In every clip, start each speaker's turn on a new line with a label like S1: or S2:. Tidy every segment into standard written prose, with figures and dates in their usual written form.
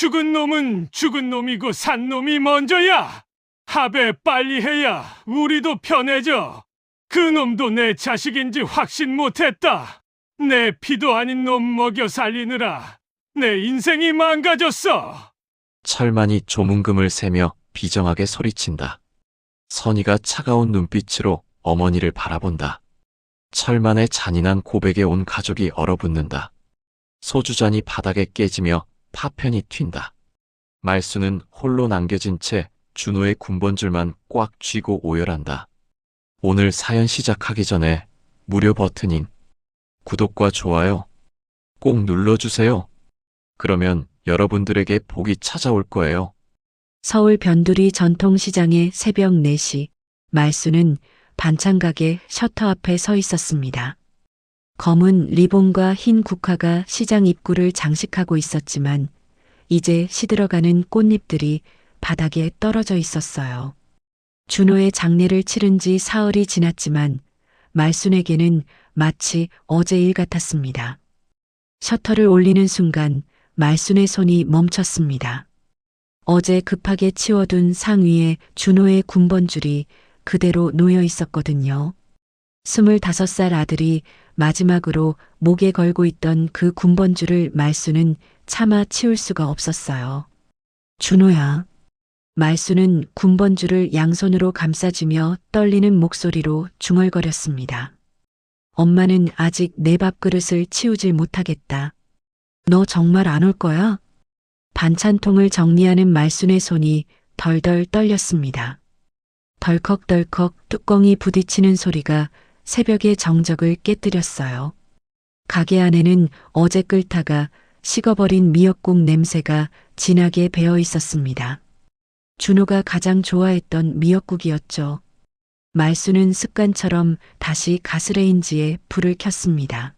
S1: 죽은 놈은 죽은 놈이고 산 놈이 먼저야. 합의 빨리 해야 우리도 편해져. 그 놈도 내 자식인지 확신 못했다. 내 피도 아닌 놈 먹여 살리느라 내 인생이 망가졌어.
S2: 철만이 조문금을 세며 비정하게 소리친다. 선희가 차가운 눈빛으로 어머니를 바라본다. 철만의 잔인한 고백에 온 가족이 얼어붙는다. 소주잔이 바닥에 깨지며 파편이 튄다. 말수는 홀로 남겨진 채 준호의 군번줄만 꽉 쥐고 오열한다. 오늘 사연 시작하기 전에 무료 버튼인 구독과 좋아요 꼭 눌러주세요. 그러면 여러분들에게 복이 찾아올 거예요.
S3: 서울 변두리 전통시장의 새벽 4시, 말수는 반찬가게 셔터 앞에 서 있었습니다. 검은 리본과 흰 국화가 시장 입구를 장식하고 있었지만 이제 시들어가는 꽃잎들이 바닥에 떨어져 있었어요. 준호의 장례를 치른 지 사흘이 지났지만 말순에게는 마치 어제 일 같았습니다. 셔터를 올리는 순간 말순의 손이 멈췄습니다. 어제 급하게 치워둔 상 위에 준호의 군번줄이 그대로 놓여 있었거든요. 25살 아들이 마지막으로 목에 걸고 있던 그 군번줄을 말수는 차마 치울 수가 없었어요. 준호야. 말수는 군번줄을 양손으로 감싸주며 떨리는 목소리로 중얼거렸습니다. 엄마는 아직 내 밥그릇을 치우질 못하겠다. 너 정말 안 올 거야? 반찬통을 정리하는 말순의 손이 덜덜 떨렸습니다. 덜컥덜컥 뚜껑이 부딪히는 소리가 새벽의 정적을 깨뜨렸어요. 가게 안에는 어제 끓다가 식어버린 미역국 냄새가 진하게 배어 있었습니다. 준호가 가장 좋아했던 미역국이었죠. 말수는 습관처럼 다시 가스레인지에 불을 켰습니다.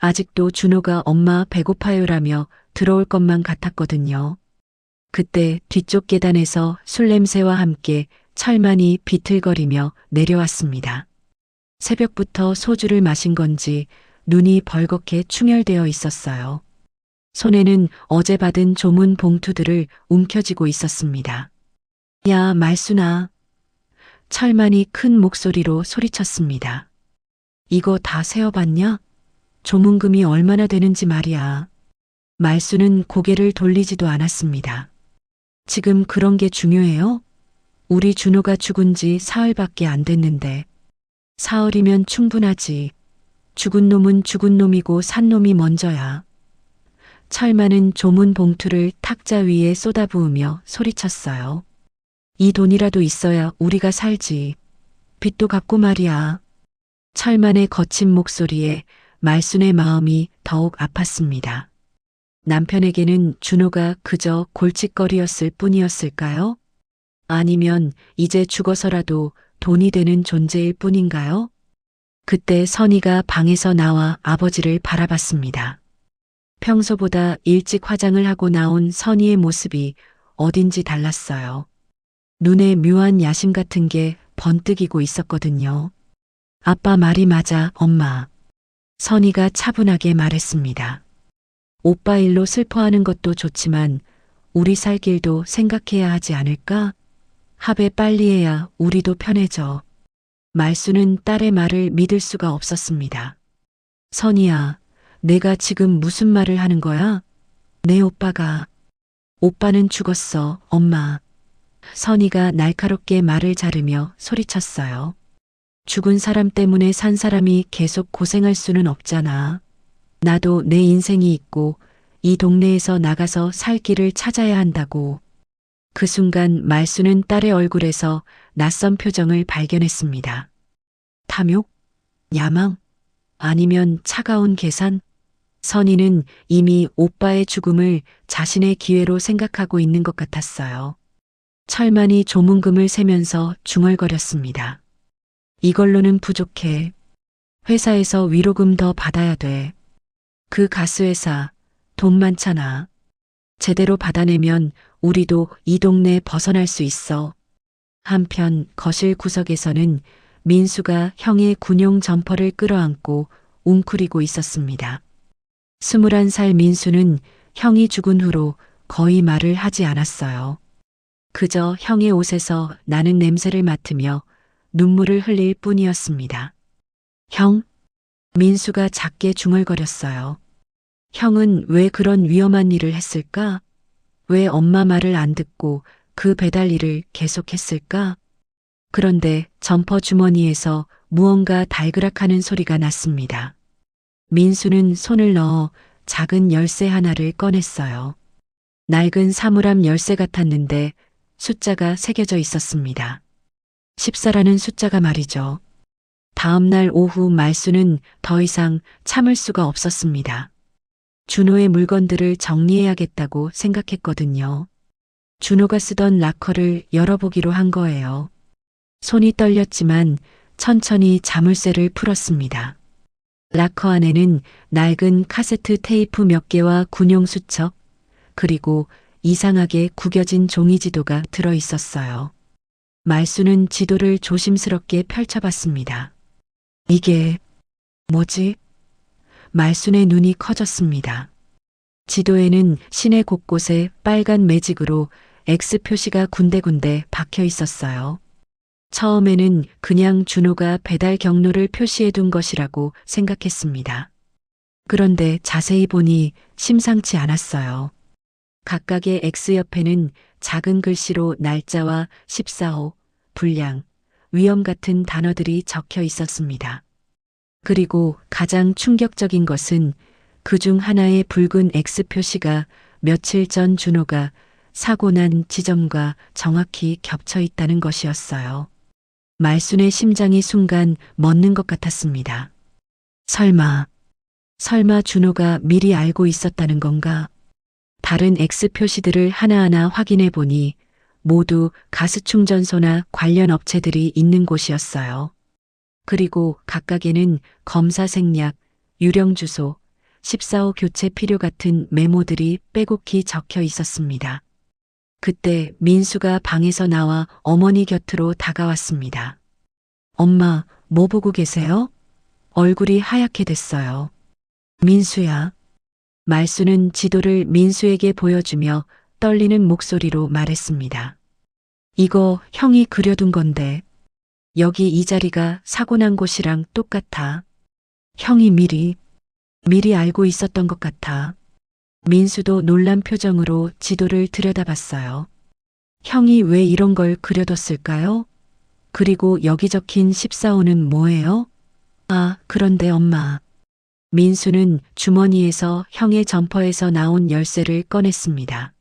S3: 아직도 준호가 엄마 배고파요라며 들어올 것만 같았거든요. 그때 뒤쪽 계단에서 술 냄새와 함께 철만이 비틀거리며 내려왔습니다. 새벽부터 소주를 마신 건지 눈이 벌겋게 충혈되어 있었어요. 손에는 어제 받은 조문 봉투들을 움켜쥐고 있었습니다. 야, 말순아. 철만이 큰 목소리로 소리쳤습니다. 이거 다 세어봤냐? 조문금이 얼마나 되는지 말이야. 말순은 고개를 돌리지도 않았습니다. 지금 그런 게 중요해요? 우리 준호가 죽은 지 사흘밖에 안 됐는데. 사흘이면 충분하지. 죽은 놈은 죽은 놈이고 산 놈이 먼저야. 철만은 조문 봉투를 탁자 위에 쏟아부으며 소리쳤어요. 이 돈이라도 있어야 우리가 살지. 빚도 갚고 말이야. 철만의 거친 목소리에 말순의 마음이 더욱 아팠습니다. 남편에게는 준호가 그저 골칫거리였을 뿐이었을까요? 아니면 이제 죽어서라도 돈이 되는 존재일 뿐인가요? 그때 선희가 방에서 나와 아버지를 바라봤습니다. 평소보다 일찍 화장을 하고 나온 선희의 모습이 어딘지 달랐어요. 눈에 묘한 야심 같은 게 번뜩이고 있었거든요. 아빠 말이 맞아, 엄마. 선희가 차분하게 말했습니다. 오빠 일로 슬퍼하는 것도 좋지만 우리 살 길도 생각해야 하지 않을까? 합의 빨리 해야 우리도 편해져. 말수는 딸의 말을 믿을 수가 없었습니다. 선희야, 내가 지금 무슨 말을 하는 거야? 내 오빠가. 오빠는 죽었어, 엄마. 선희가 날카롭게 말을 자르며 소리쳤어요. 죽은 사람 때문에 산 사람이 계속 고생할 수는 없잖아. 나도 내 인생이 있고 이 동네에서 나가서 살 길을 찾아야 한다고. 그 순간 말수는 딸의 얼굴에서 낯선 표정을 발견했습니다. 탐욕? 야망? 아니면 차가운 계산? 선희는 이미 오빠의 죽음을 자신의 기회로 생각하고 있는 것 같았어요. 철만이 조문금을 세면서 중얼거렸습니다. 이걸로는 부족해. 회사에서 위로금 더 받아야 돼. 그 가스회사 돈 많잖아. 제대로 받아내면 우리도 이 동네 벗어날 수 있어. 한편 거실 구석에서는 민수가 형의 군용 점퍼를 끌어안고 웅크리고 있었습니다. 21살 민수는 형이 죽은 후로 거의 말을 하지 않았어요. 그저 형의 옷에서 나는 냄새를 맡으며 눈물을 흘릴 뿐이었습니다. 형? 민수가 작게 중얼거렸어요. 형은 왜 그런 위험한 일을 했을까? 왜 엄마 말을 안 듣고 그 배달 일을 계속했을까? 그런데 점퍼 주머니에서 무언가 달그락하는 소리가 났습니다. 민수는 손을 넣어 작은 열쇠 하나를 꺼냈어요. 낡은 사물함 열쇠 같았는데 숫자가 새겨져 있었습니다. 14라는 숫자가 말이죠. 다음 날 오후 말수는 더 이상 참을 수가 없었습니다. 준호의 물건들을 정리해야겠다고 생각했거든요. 준호가 쓰던 락커를 열어보기로 한 거예요. 손이 떨렸지만 천천히 자물쇠를 풀었습니다. 락커 안에는 낡은 카세트 테이프 몇 개와 군용 수첩, 그리고 이상하게 구겨진 종이지도가 들어 있었어요. 말수는 지도를 조심스럽게 펼쳐봤습니다. 이게 뭐지? 말순의 눈이 커졌습니다. 지도에는 시내 곳곳에 빨간 매직으로 X 표시가 군데군데 박혀 있었어요. 처음에는 그냥 준호가 배달 경로를 표시해 둔 것이라고 생각했습니다. 그런데 자세히 보니 심상치 않았어요. 각각의 X 옆에는 작은 글씨로 날짜와 14호, 불량, 위험 같은 단어들이 적혀 있었습니다. 그리고 가장 충격적인 것은 그중 하나의 붉은 X 표시가 며칠 전 준호가 사고 난 지점과 정확히 겹쳐 있다는 것이었어요. 말순의 심장이 순간 멎는 것 같았습니다. 설마 준호가 미리 알고 있었다는 건가? 다른 X 표시들을 하나하나 확인해 보니 모두 가스충전소나 관련 업체들이 있는 곳이었어요. 그리고 각각에는 검사 생략, 유령 주소, 14호 교체 필요 같은 메모들이 빼곡히 적혀 있었습니다. 그때 민수가 방에서 나와 어머니 곁으로 다가왔습니다. 엄마, 뭐 보고 계세요? 얼굴이 하얗게 됐어요. 민수야. 말수는 지도를 민수에게 보여주며 떨리는 목소리로 말했습니다. 이거 형이 그려둔 건데 여기 이 자리가 사고 난 곳이랑 똑같아. 형이 미리 알고 있었던 것 같아. 민수도 놀란 표정으로 지도를 들여다봤어요. 형이 왜 이런 걸 그려뒀을까요? 그리고 여기 적힌 14호는 뭐예요? 아, 그런데 엄마. 민수는 주머니에서 형의 점퍼에서 나온 열쇠를 꺼냈습니다.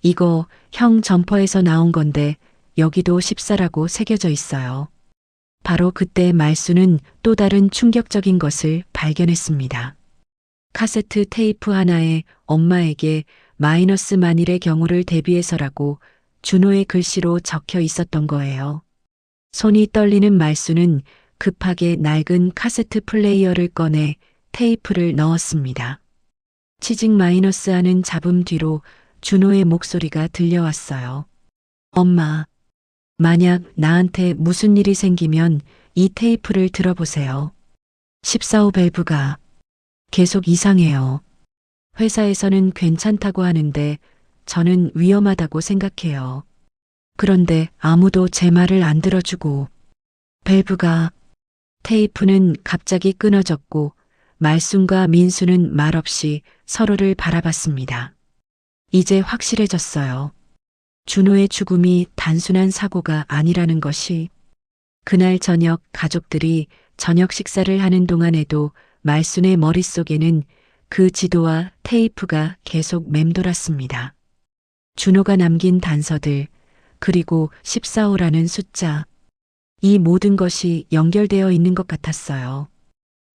S3: 이거 형 점퍼에서 나온 건데 여기도 14라고 새겨져 있어요. 바로 그때 말수는 또 다른 충격적인 것을 발견했습니다. 카세트 테이프 하나에 엄마에게 마이너스 만일의 경우를 대비해서라고 준호의 글씨로 적혀 있었던 거예요. 손이 떨리는 말수는 급하게 낡은 카세트 플레이어를 꺼내 테이프를 넣었습니다. 치직 마이너스 하는 잡음 뒤로 준호의 목소리가 들려왔어요. 엄마, 만약 나한테 무슨 일이 생기면 이 테이프를 들어보세요. 14호 밸브가 계속 이상해요. 회사에서는 괜찮다고 하는데 저는 위험하다고 생각해요. 그런데 아무도 제 말을 안 들어주고 테이프는 갑자기 끊어졌고 말순과 민수는 말없이 서로를 바라봤습니다. 이제 확실해졌어요. 준호의 죽음이 단순한 사고가 아니라는 것이. 그날 저녁 가족들이 저녁 식사를 하는 동안에도 말순의 머릿속에는 그 지도와 테이프가 계속 맴돌았습니다. 준호가 남긴 단서들, 그리고 14호라는 숫자. 이 모든 것이 연결되어 있는 것 같았어요.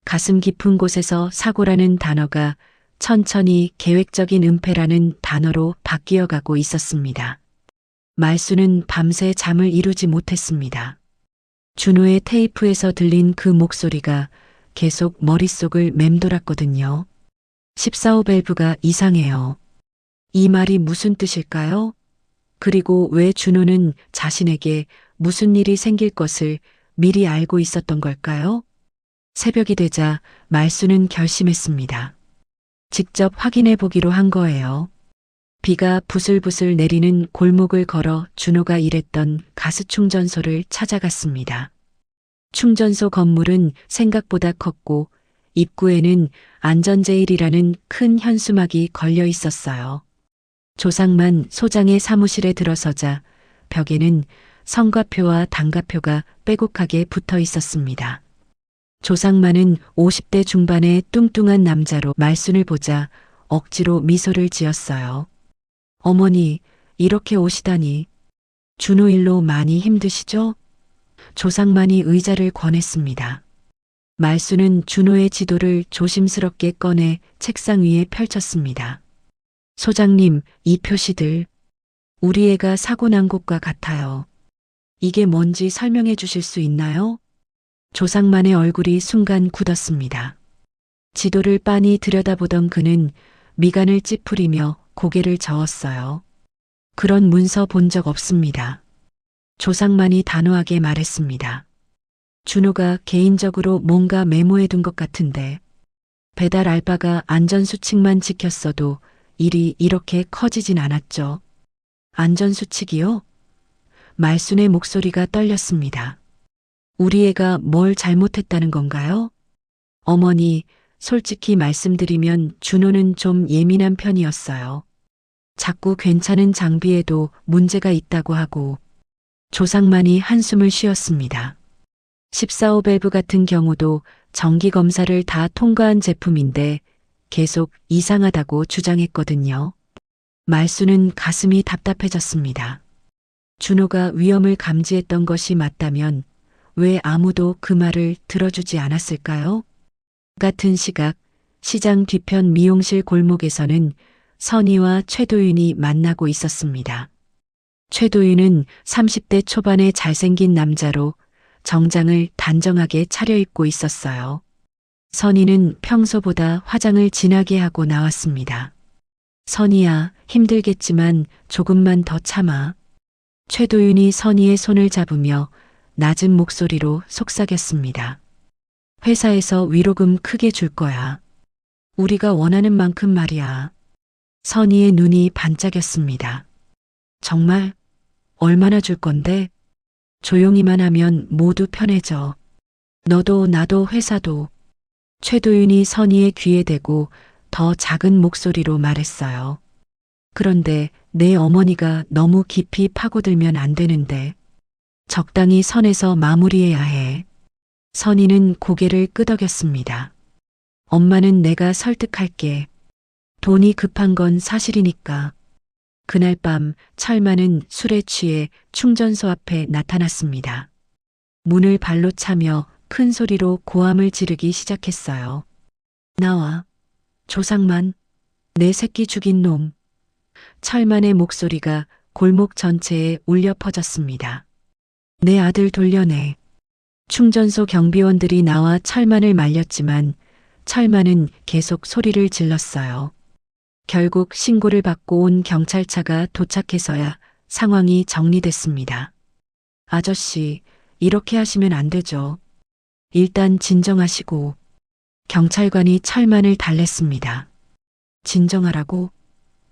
S3: 가슴 깊은 곳에서 사고라는 단어가 천천히 계획적인 은폐라는 단어로 바뀌어가고 있었습니다. 말수는 밤새 잠을 이루지 못했습니다. 준호의 테이프에서 들린 그 목소리가 계속 머릿속을 맴돌았거든요. 14호 밸브가 이상해요. 이 말이 무슨 뜻일까요? 그리고 왜 준호는 자신에게 무슨 일이 생길 것을 미리 알고 있었던 걸까요? 새벽이 되자 말수는 결심했습니다. 직접 확인해 보기로 한 거예요. 비가 부슬부슬 내리는 골목을 걸어 준호가 일했던 가스 충전소를 찾아갔습니다. 충전소 건물은 생각보다 컸고 입구에는 안전제일이라는 큰 현수막이 걸려 있었어요. 조상만 소장의 사무실에 들어서자 벽에는 성과표와 단가표가 빼곡하게 붙어 있었습니다. 조상만은 50대 중반의 뚱뚱한 남자로 말순을 보자 억지로 미소를 지었어요. 어머니, 이렇게 오시다니. 준호 일로 많이 힘드시죠? 조상만이 의자를 권했습니다. 말순은 준호의 지도를 조심스럽게 꺼내 책상 위에 펼쳤습니다. 소장님, 이 표시들. 우리 애가 사고 난 곳과 같아요. 이게 뭔지 설명해 주실 수 있나요? 조상만의 얼굴이 순간 굳었습니다. 지도를 빤히 들여다보던 그는 미간을 찌푸리며 고개를 저었어요. 그런 문서 본 적 없습니다. 조상만이 단호하게 말했습니다. 준호가 개인적으로 뭔가 메모해 둔 것 같은데 배달 알바가 안전수칙만 지켰어도 일이 이렇게 커지진 않았죠. 안전수칙이요? 말순의 목소리가 떨렸습니다. 우리 애가 뭘 잘못했다는 건가요? 어머니, 솔직히 말씀드리면 준호는 좀 예민한 편이었어요. 자꾸 괜찮은 장비에도 문제가 있다고 하고 조상만이 한숨을 쉬었습니다. 14호 밸브 같은 경우도 정기검사를 다 통과한 제품인데 계속 이상하다고 주장했거든요. 말순은 가슴이 답답해졌습니다. 준호가 위험을 감지했던 것이 맞다면 왜 아무도 그 말을 들어주지 않았을까요? 같은 시각 시장 뒤편 미용실 골목에서는 선희와 최도윤이 만나고 있었습니다. 최도윤은 30대 초반의 잘생긴 남자로 정장을 단정하게 차려입고 있었어요. 선희는 평소보다 화장을 진하게 하고 나왔습니다. 선희야, 힘들겠지만 조금만 더 참아. 최도윤이 선희의 손을 잡으며 낮은 목소리로 속삭였습니다. 회사에서 위로금 크게 줄 거야. 우리가 원하는 만큼 말이야. 선희의 눈이 반짝였습니다. 정말? 얼마나 줄 건데? 조용히만 하면 모두 편해져. 너도 나도 회사도. 최도윤이 선희의 귀에 대고 더 작은 목소리로 말했어요. 그런데 내 어머니가 너무 깊이 파고들면 안 되는데. 적당히 선에서 마무리해야 해. 선희는 고개를 끄덕였습니다. 엄마는 내가 설득할게. 돈이 급한 건 사실이니까. 그날 밤 철만은 술에 취해 충전소 앞에 나타났습니다. 문을 발로 차며 큰 소리로 고함을 지르기 시작했어요. 나와. 조상만. 내 새끼 죽인 놈. 철만의 목소리가 골목 전체에 울려 퍼졌습니다. 내 아들 돌려내. 충전소 경비원들이 나와 철만을 말렸지만 철만은 계속 소리를 질렀어요. 결국 신고를 받고 온 경찰차가 도착해서야 상황이 정리됐습니다. 아저씨, 이렇게 하시면 안 되죠. 일단 진정하시고. 경찰관이 철만을 달랬습니다. 진정하라고?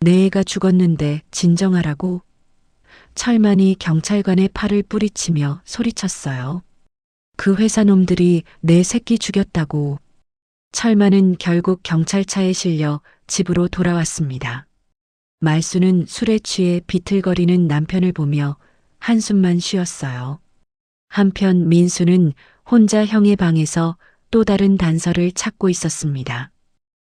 S3: 내 애가 죽었는데 진정하라고? 철만이 경찰관의 팔을 뿌리치며 소리쳤어요. 그 회사 놈들이 내 새끼 죽였다고. 철만은 결국 경찰차에 실려 집으로 돌아왔습니다. 말순은 술에 취해 비틀거리는 남편을 보며 한숨만 쉬었어요. 한편 민수는 혼자 형의 방에서 또 다른 단서를 찾고 있었습니다.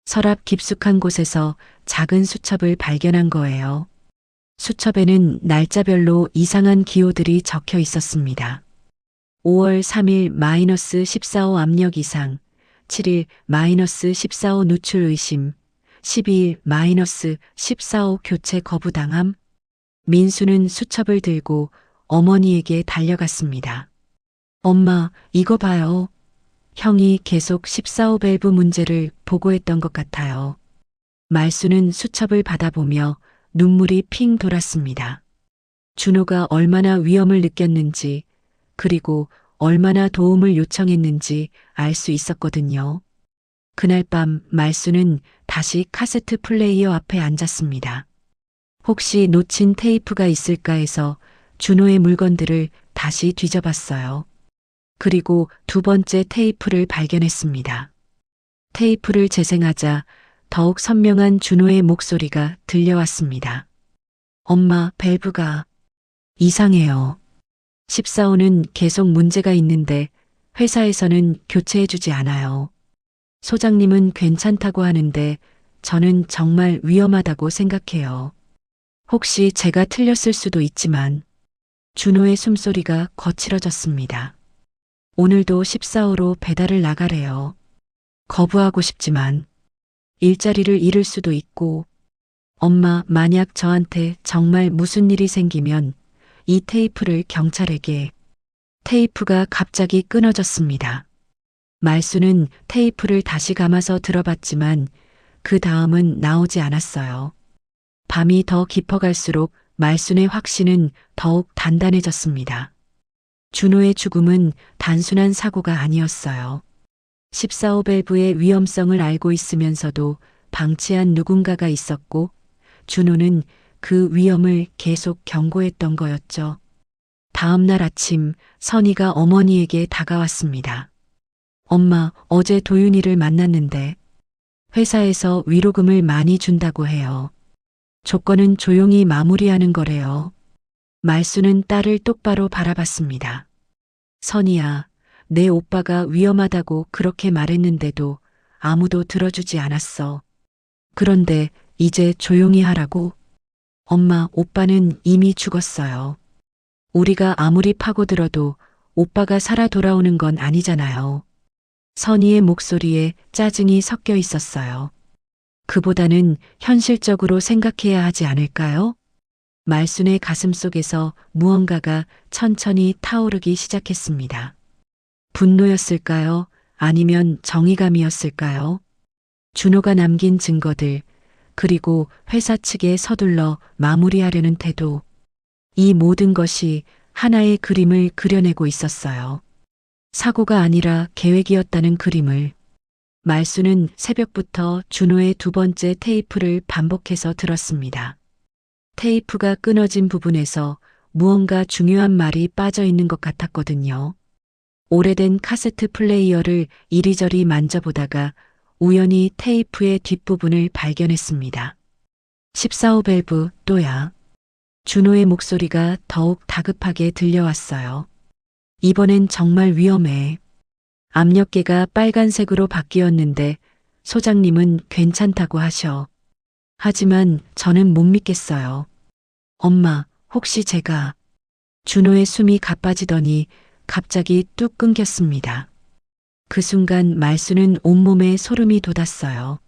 S3: 서랍 깊숙한 곳에서 작은 수첩을 발견한 거예요. 수첩에는 날짜별로 이상한 기호들이 적혀 있었습니다. 5월 3일 -14호 압력 이상, 7일 -14호 누출 의심, 12일 -14호 교체 거부당함. 민수는 수첩을 들고 어머니에게 달려갔습니다. 엄마, 이거 봐요. 형이 계속 14호 밸브 문제를 보고했던 것 같아요. 말수는 수첩을 받아보며 눈물이 핑 돌았습니다. 준호가 얼마나 위험을 느꼈는지, 그리고 얼마나 도움을 요청했는지 알 수 있었거든요. 그날 밤 말수는 다시 카세트 플레이어 앞에 앉았습니다. 혹시 놓친 테이프가 있을까 해서 준호의 물건들을 다시 뒤져봤어요. 그리고 두 번째 테이프를 발견했습니다. 테이프를 재생하자 더욱 선명한 준호의 목소리가 들려왔습니다. 엄마, 밸브가 이상해요. 14호는 계속 문제가 있는데 회사에서는 교체해주지 않아요. 소장님은 괜찮다고 하는데 저는 정말 위험하다고 생각해요. 혹시 제가 틀렸을 수도 있지만 준호의 숨소리가 거칠어졌습니다. 오늘도 14호로 배달을 나가래요. 거부하고 싶지만 일자리를 잃을 수도 있고 엄마, 만약 저한테 정말 무슨 일이 생기면 이 테이프를 경찰에게. 테이프가 갑자기 끊어졌습니다. 말수는 테이프를 다시 감아서 들어봤지만 그 다음은 나오지 않았어요. 밤이 더 깊어갈수록 말순의 확신은 더욱 단단해졌습니다. 준호의 죽음은 단순한 사고가 아니었어요. 14호 밸브의 위험성을 알고 있으면서도 방치한 누군가가 있었고 준호는 그 위험을 계속 경고했던 거였죠. 다음 날 아침 선희가 어머니에게 다가왔습니다. 엄마, 어제 도윤이를 만났는데 회사에서 위로금을 많이 준다고 해요. 조건은 조용히 마무리하는 거래요. 말수는 딸을 똑바로 바라봤습니다. 선희야, 내 오빠가 위험하다고 그렇게 말했는데도 아무도 들어주지 않았어. 그런데 이제 조용히 하라고? 엄마, 오빠는 이미 죽었어요. 우리가 아무리 파고들어도 오빠가 살아 돌아오는 건 아니잖아요. 선희의 목소리에 짜증이 섞여 있었어요. 그보다는 현실적으로 생각해야 하지 않을까요? 말순의 가슴 속에서 무언가가 천천히 타오르기 시작했습니다. 분노였을까요? 아니면 정의감이었을까요? 준호가 남긴 증거들, 그리고 회사 측에 서둘러 마무리하려는 태도. 이 모든 것이 하나의 그림을 그려내고 있었어요. 사고가 아니라 계획이었다는 그림을. 말수는 새벽부터 준호의 두 번째 테이프를 반복해서 들었습니다. 테이프가 끊어진 부분에서 무언가 중요한 말이 빠져 있는 것 같았거든요. 오래된 카세트 플레이어를 이리저리 만져보다가 우연히 테이프의 뒷부분을 발견했습니다. 14호 밸브 또야. 준호의 목소리가 더욱 다급하게 들려왔어요. 이번엔 정말 위험해. 압력계가 빨간색으로 바뀌었는데 소장님은 괜찮다고 하셔. 하지만 저는 못 믿겠어요. 엄마, 혹시 제가. 준호의 숨이 가빠지더니 갑자기 뚝 끊겼습니다. 그 순간 말수는 온몸에 소름이 돋았어요.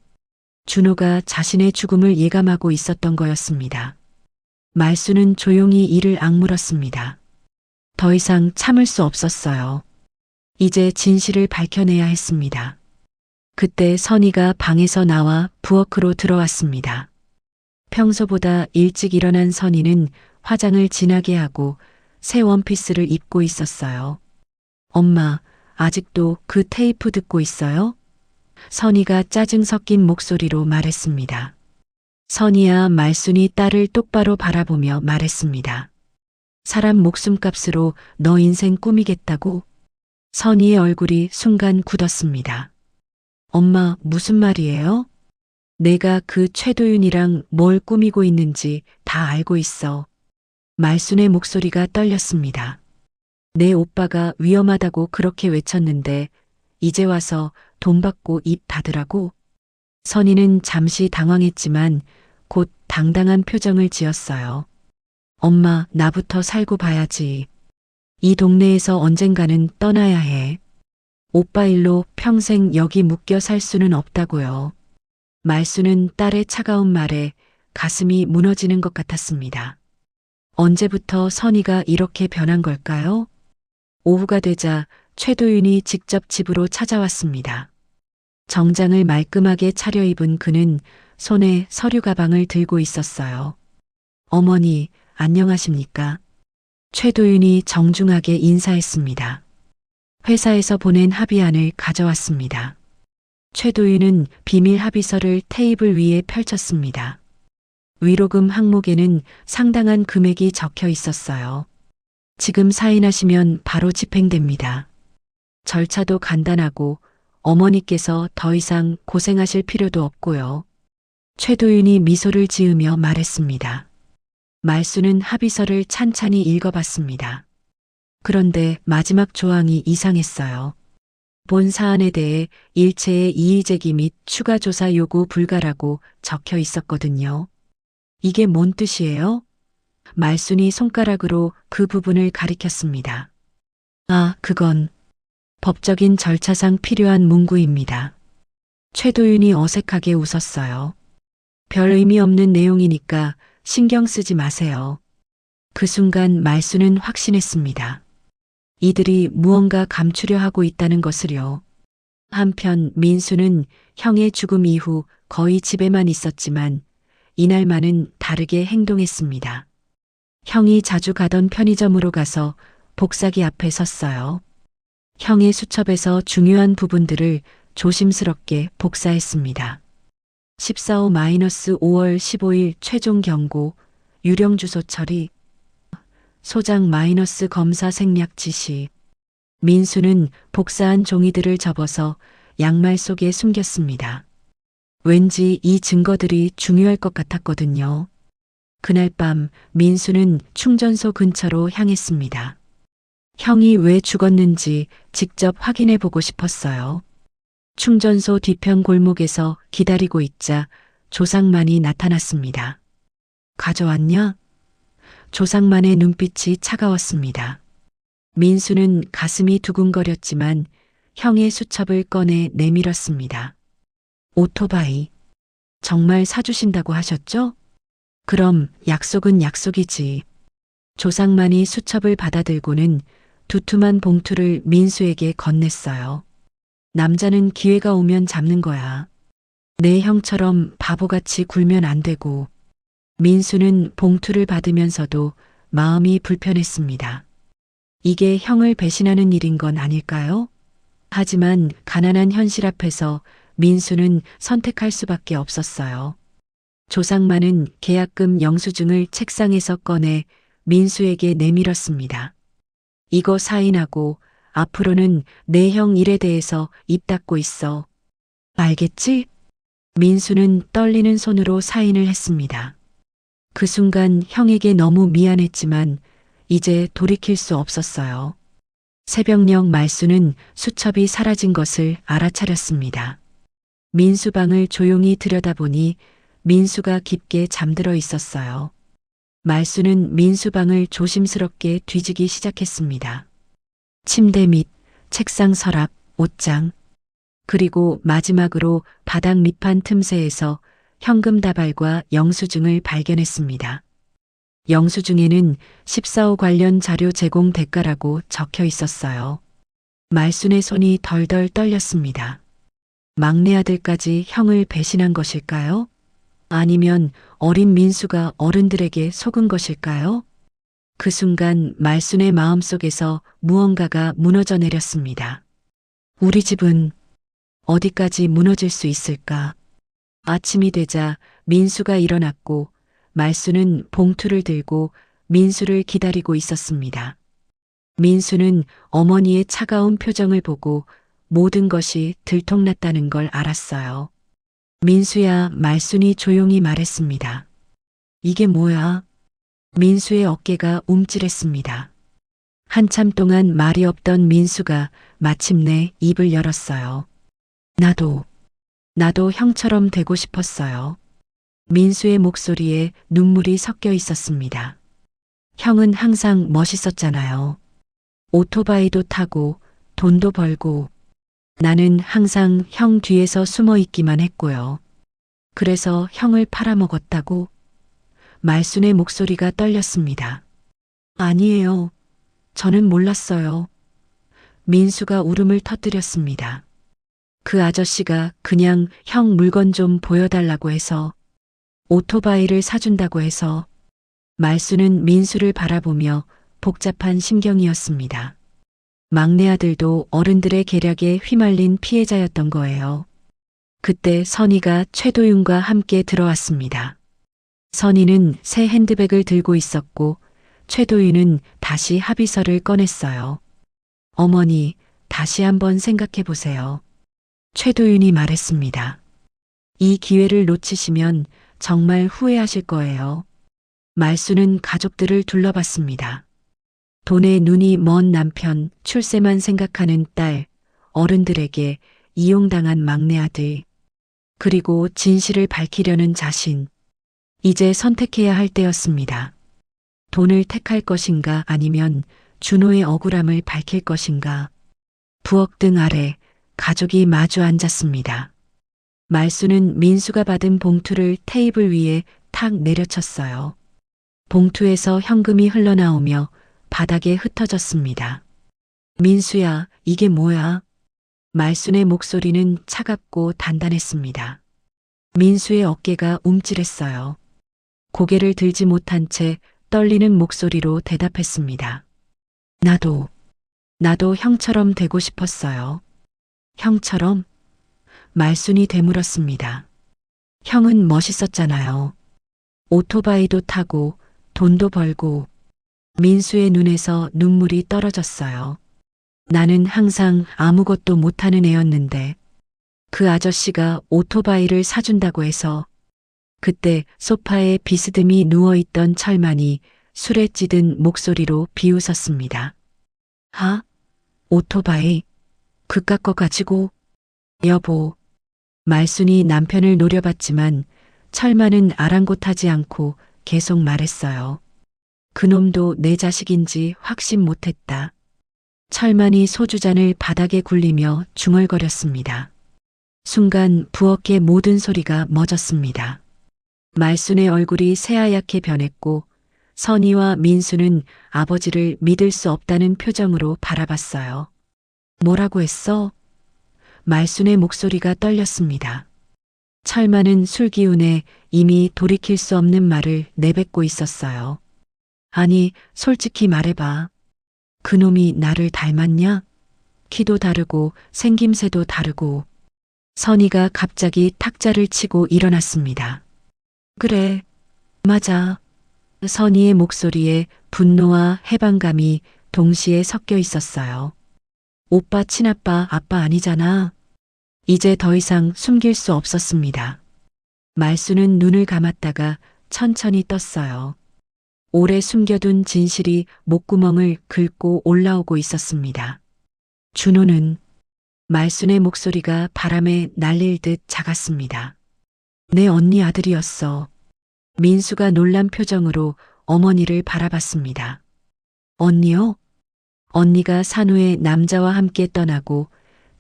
S3: 준호가 자신의 죽음을 예감하고 있었던 거였습니다. 말수는 조용히 이를 악물었습니다. 더 이상 참을 수 없었어요. 이제 진실을 밝혀내야 했습니다. 그때 선희가 방에서 나와 부엌으로 들어왔습니다. 평소보다 일찍 일어난 선희는 화장을 진하게 하고 새 원피스를 입고 있었어요. 엄마, 아직도 그 테이프 듣고 있어요? 선희가 짜증 섞인 목소리로 말했습니다. 선희야, 말순이 딸을 똑바로 바라보며 말했습니다. 사람 목숨값으로 너 인생 꾸미겠다고? 선희의 얼굴이 순간 굳었습니다. 엄마, 무슨 말이에요? 내가 그 최도윤이랑 뭘 꾸미고 있는지 다 알고 있어. 말순의 목소리가 떨렸습니다. 내 오빠가 위험하다고 그렇게 외쳤는데 이제 와서 돈 받고 입 닫으라고? 선희는 잠시 당황했지만 곧 당당한 표정을 지었어요. 엄마, 나부터 살고 봐야지. 이 동네에서 언젠가는 떠나야 해. 오빠 일로 평생 여기 묶여 살 수는 없다고요. 말수는 딸의 차가운 말에 가슴이 무너지는 것 같았습니다. 언제부터 선희가 이렇게 변한 걸까요? 오후가 되자 최도윤이 직접 집으로 찾아왔습니다. 정장을 말끔하게 차려입은 그는 손에 서류 가방을 들고 있었어요. 어머니, 안녕하십니까? 최도윤이 정중하게 인사했습니다. 회사에서 보낸 합의안을 가져왔습니다. 최도윤은 비밀 합의서를 테이블 위에 펼쳤습니다. 위로금 항목에는 상당한 금액이 적혀 있었어요. 지금 사인하시면 바로 집행됩니다. 절차도 간단하고 어머니께서 더 이상 고생하실 필요도 없고요. 최도윤이 미소를 지으며 말했습니다. 말수는 합의서를 찬찬히 읽어봤습니다. 그런데 마지막 조항이 이상했어요. 본 사안에 대해 일체의 이의제기 및 추가 조사 요구 불가라고 적혀 있었거든요. 이게 뭔 뜻이에요? 말순이 손가락으로 그 부분을 가리켰습니다. 아, 그건 법적인 절차상 필요한 문구입니다. 최도윤이 어색하게 웃었어요. 별 의미 없는 내용이니까 신경 쓰지 마세요. 그 순간 말수는 확신했습니다. 이들이 무언가 감추려 하고 있다는 것을요. 한편 민수는 형의 죽음 이후 거의 집에만 있었지만 이날만은 다르게 행동했습니다. 형이 자주 가던 편의점으로 가서 복사기 앞에 섰어요. 형의 수첩에서 중요한 부분들을 조심스럽게 복사했습니다. 14호-5월 15일 최종 경고, 유령 주소 처리, 소장 마이너스 검사 생략 지시. 민수는 복사한 종이들을 접어서 양말 속에 숨겼습니다. 왠지 이 증거들이 중요할 것 같았거든요. 그날 밤 민수는 충전소 근처로 향했습니다. 형이 왜 죽었는지 직접 확인해 보고 싶었어요. 충전소 뒤편 골목에서 기다리고 있자 조상만이 나타났습니다. 가져왔냐? 조상만의 눈빛이 차가웠습니다. 민수는 가슴이 두근거렸지만 형의 수첩을 꺼내 내밀었습니다. 오토바이. 정말 사주신다고 하셨죠? 그럼 약속은 약속이지. 조상만이 수첩을 받아들고는 두툼한 봉투를 민수에게 건넸어요. 남자는 기회가 오면 잡는 거야. 내 형처럼 바보같이 굴면 안 되고. 민수는 봉투를 받으면서도 마음이 불편했습니다. 이게 형을 배신하는 일인 건 아닐까요? 하지만 가난한 현실 앞에서 민수는 선택할 수밖에 없었어요. 조상만은 계약금 영수증을 책상에서 꺼내 민수에게 내밀었습니다. 이거 사인하고 앞으로는 내 형 일에 대해서 입 닫고 있어. 알겠지? 민수는 떨리는 손으로 사인을 했습니다. 그 순간 형에게 너무 미안했지만 이제 돌이킬 수 없었어요. 새벽녘 말수는 수첩이 사라진 것을 알아차렸습니다. 민수 방을 조용히 들여다보니 민수가 깊게 잠들어 있었어요. 말수는 민수 방을 조심스럽게 뒤지기 시작했습니다. 침대 밑, 책상 서랍, 옷장, 그리고 마지막으로 바닥 밑판 틈새에서 현금 다발과 영수증을 발견했습니다. 영수증에는 14호 관련 자료 제공 대가라고 적혀 있었어요. 말순의 손이 덜덜 떨렸습니다. 막내 아들까지 형을 배신한 것일까요? 아니면 어린 민수가 어른들에게 속은 것일까요? 그 순간 말순의 마음속에서 무언가가 무너져 내렸습니다. 우리 집은 어디까지 무너질 수 있을까? 아침이 되자 민수가 일어났고 말수는 봉투를 들고 민수를 기다리고 있었습니다. 민수는 어머니의 차가운 표정을 보고 모든 것이 들통났다는 걸 알았어요. 민수야, 말순이 조용히 말했습니다. 이게 뭐야? 민수의 어깨가 움찔했습니다. 한참 동안 말이 없던 민수가 마침내 입을 열었어요. 나도 형처럼 되고 싶었어요. 민수의 목소리에 눈물이 섞여 있었습니다. 형은 항상 멋있었잖아요. 오토바이도 타고 돈도 벌고 나는 항상 형 뒤에서 숨어 있기만 했고요. 그래서 형을 팔아먹었다고? 말순의 목소리가 떨렸습니다. 아니에요. 저는 몰랐어요. 민수가 울음을 터뜨렸습니다. 그 아저씨가 그냥 형 물건 좀 보여달라고 해서, 오토바이를 사준다고 해서. 말수는 민수를 바라보며 복잡한 심경이었습니다. 막내 아들도 어른들의 계략에 휘말린 피해자였던 거예요. 그때 선희가 최도윤과 함께 들어왔습니다. 선희는 새 핸드백을 들고 있었고 최도윤은 다시 합의서를 꺼냈어요. 어머니, 다시 한번 생각해 보세요. 최도윤이 말했습니다. 이 기회를 놓치시면 정말 후회하실 거예요. 말수는 가족들을 둘러봤습니다. 돈에 눈이 먼 남편, 출세만 생각하는 딸, 어른들에게 이용당한 막내 아들, 그리고 진실을 밝히려는 자신. 이제 선택해야 할 때였습니다. 돈을 택할 것인가 아니면 준호의 억울함을 밝힐 것인가. 부엌 등 아래 가족이 마주 앉았습니다. 말수는 민수가 받은 봉투를 테이블 위에 탁 내려쳤어요. 봉투에서 현금이 흘러나오며 바닥에 흩어졌습니다. 민수야, 이게 뭐야? 말순의 목소리는 차갑고 단단했습니다. 민수의 어깨가 움찔했어요. 고개를 들지 못한 채 떨리는 목소리로 대답했습니다. 나도 형처럼 되고 싶었어요. 형처럼? 말순이 되물었습니다. 형은 멋있었잖아요. 오토바이도 타고 돈도 벌고. 민수의 눈에서 눈물이 떨어졌어요. 나는 항상 아무것도 못하는 애였는데 그 아저씨가 오토바이를 사준다고 해서. 그때 소파에 비스듬히 누워있던 철만이 술에 찌든 목소리로 비웃었습니다. 오토바이? 그깟 거 가지고? 여보. 말순이 남편을 노려봤지만 철만은 아랑곳하지 않고 계속 말했어요. 그놈도 내 자식인지 확신 못했다. 철만이 소주잔을 바닥에 굴리며 중얼거렸습니다. 순간 부엌의 모든 소리가 멎었습니다. 말순의 얼굴이 새하얗게 변했고 선희와 민수는 아버지를 믿을 수 없다는 표정으로 바라봤어요. 뭐라고 했어? 말순의 목소리가 떨렸습니다. 철만은 술 기운에 이미 돌이킬 수 없는 말을 내뱉고 있었어요. 아니, 솔직히 말해봐. 그놈이 나를 닮았냐? 키도 다르고 생김새도 다르고. 선희가 갑자기 탁자를 치고 일어났습니다. 그래, 맞아. 선희의 목소리에 분노와 해방감이 동시에 섞여 있었어요. 오빠 친아빠 아빠 아니잖아. 이제 더 이상 숨길 수 없었습니다. 말수는 눈을 감았다가 천천히 떴어요. 오래 숨겨둔 진실이 목구멍을 긁고 올라오고 있었습니다. 준호는. 말순의 목소리가 바람에 날릴 듯 작았습니다. 내 언니 아들이었어. 민수가 놀란 표정으로 어머니를 바라봤습니다. 언니요? 언니가 산후에 남자와 함께 떠나고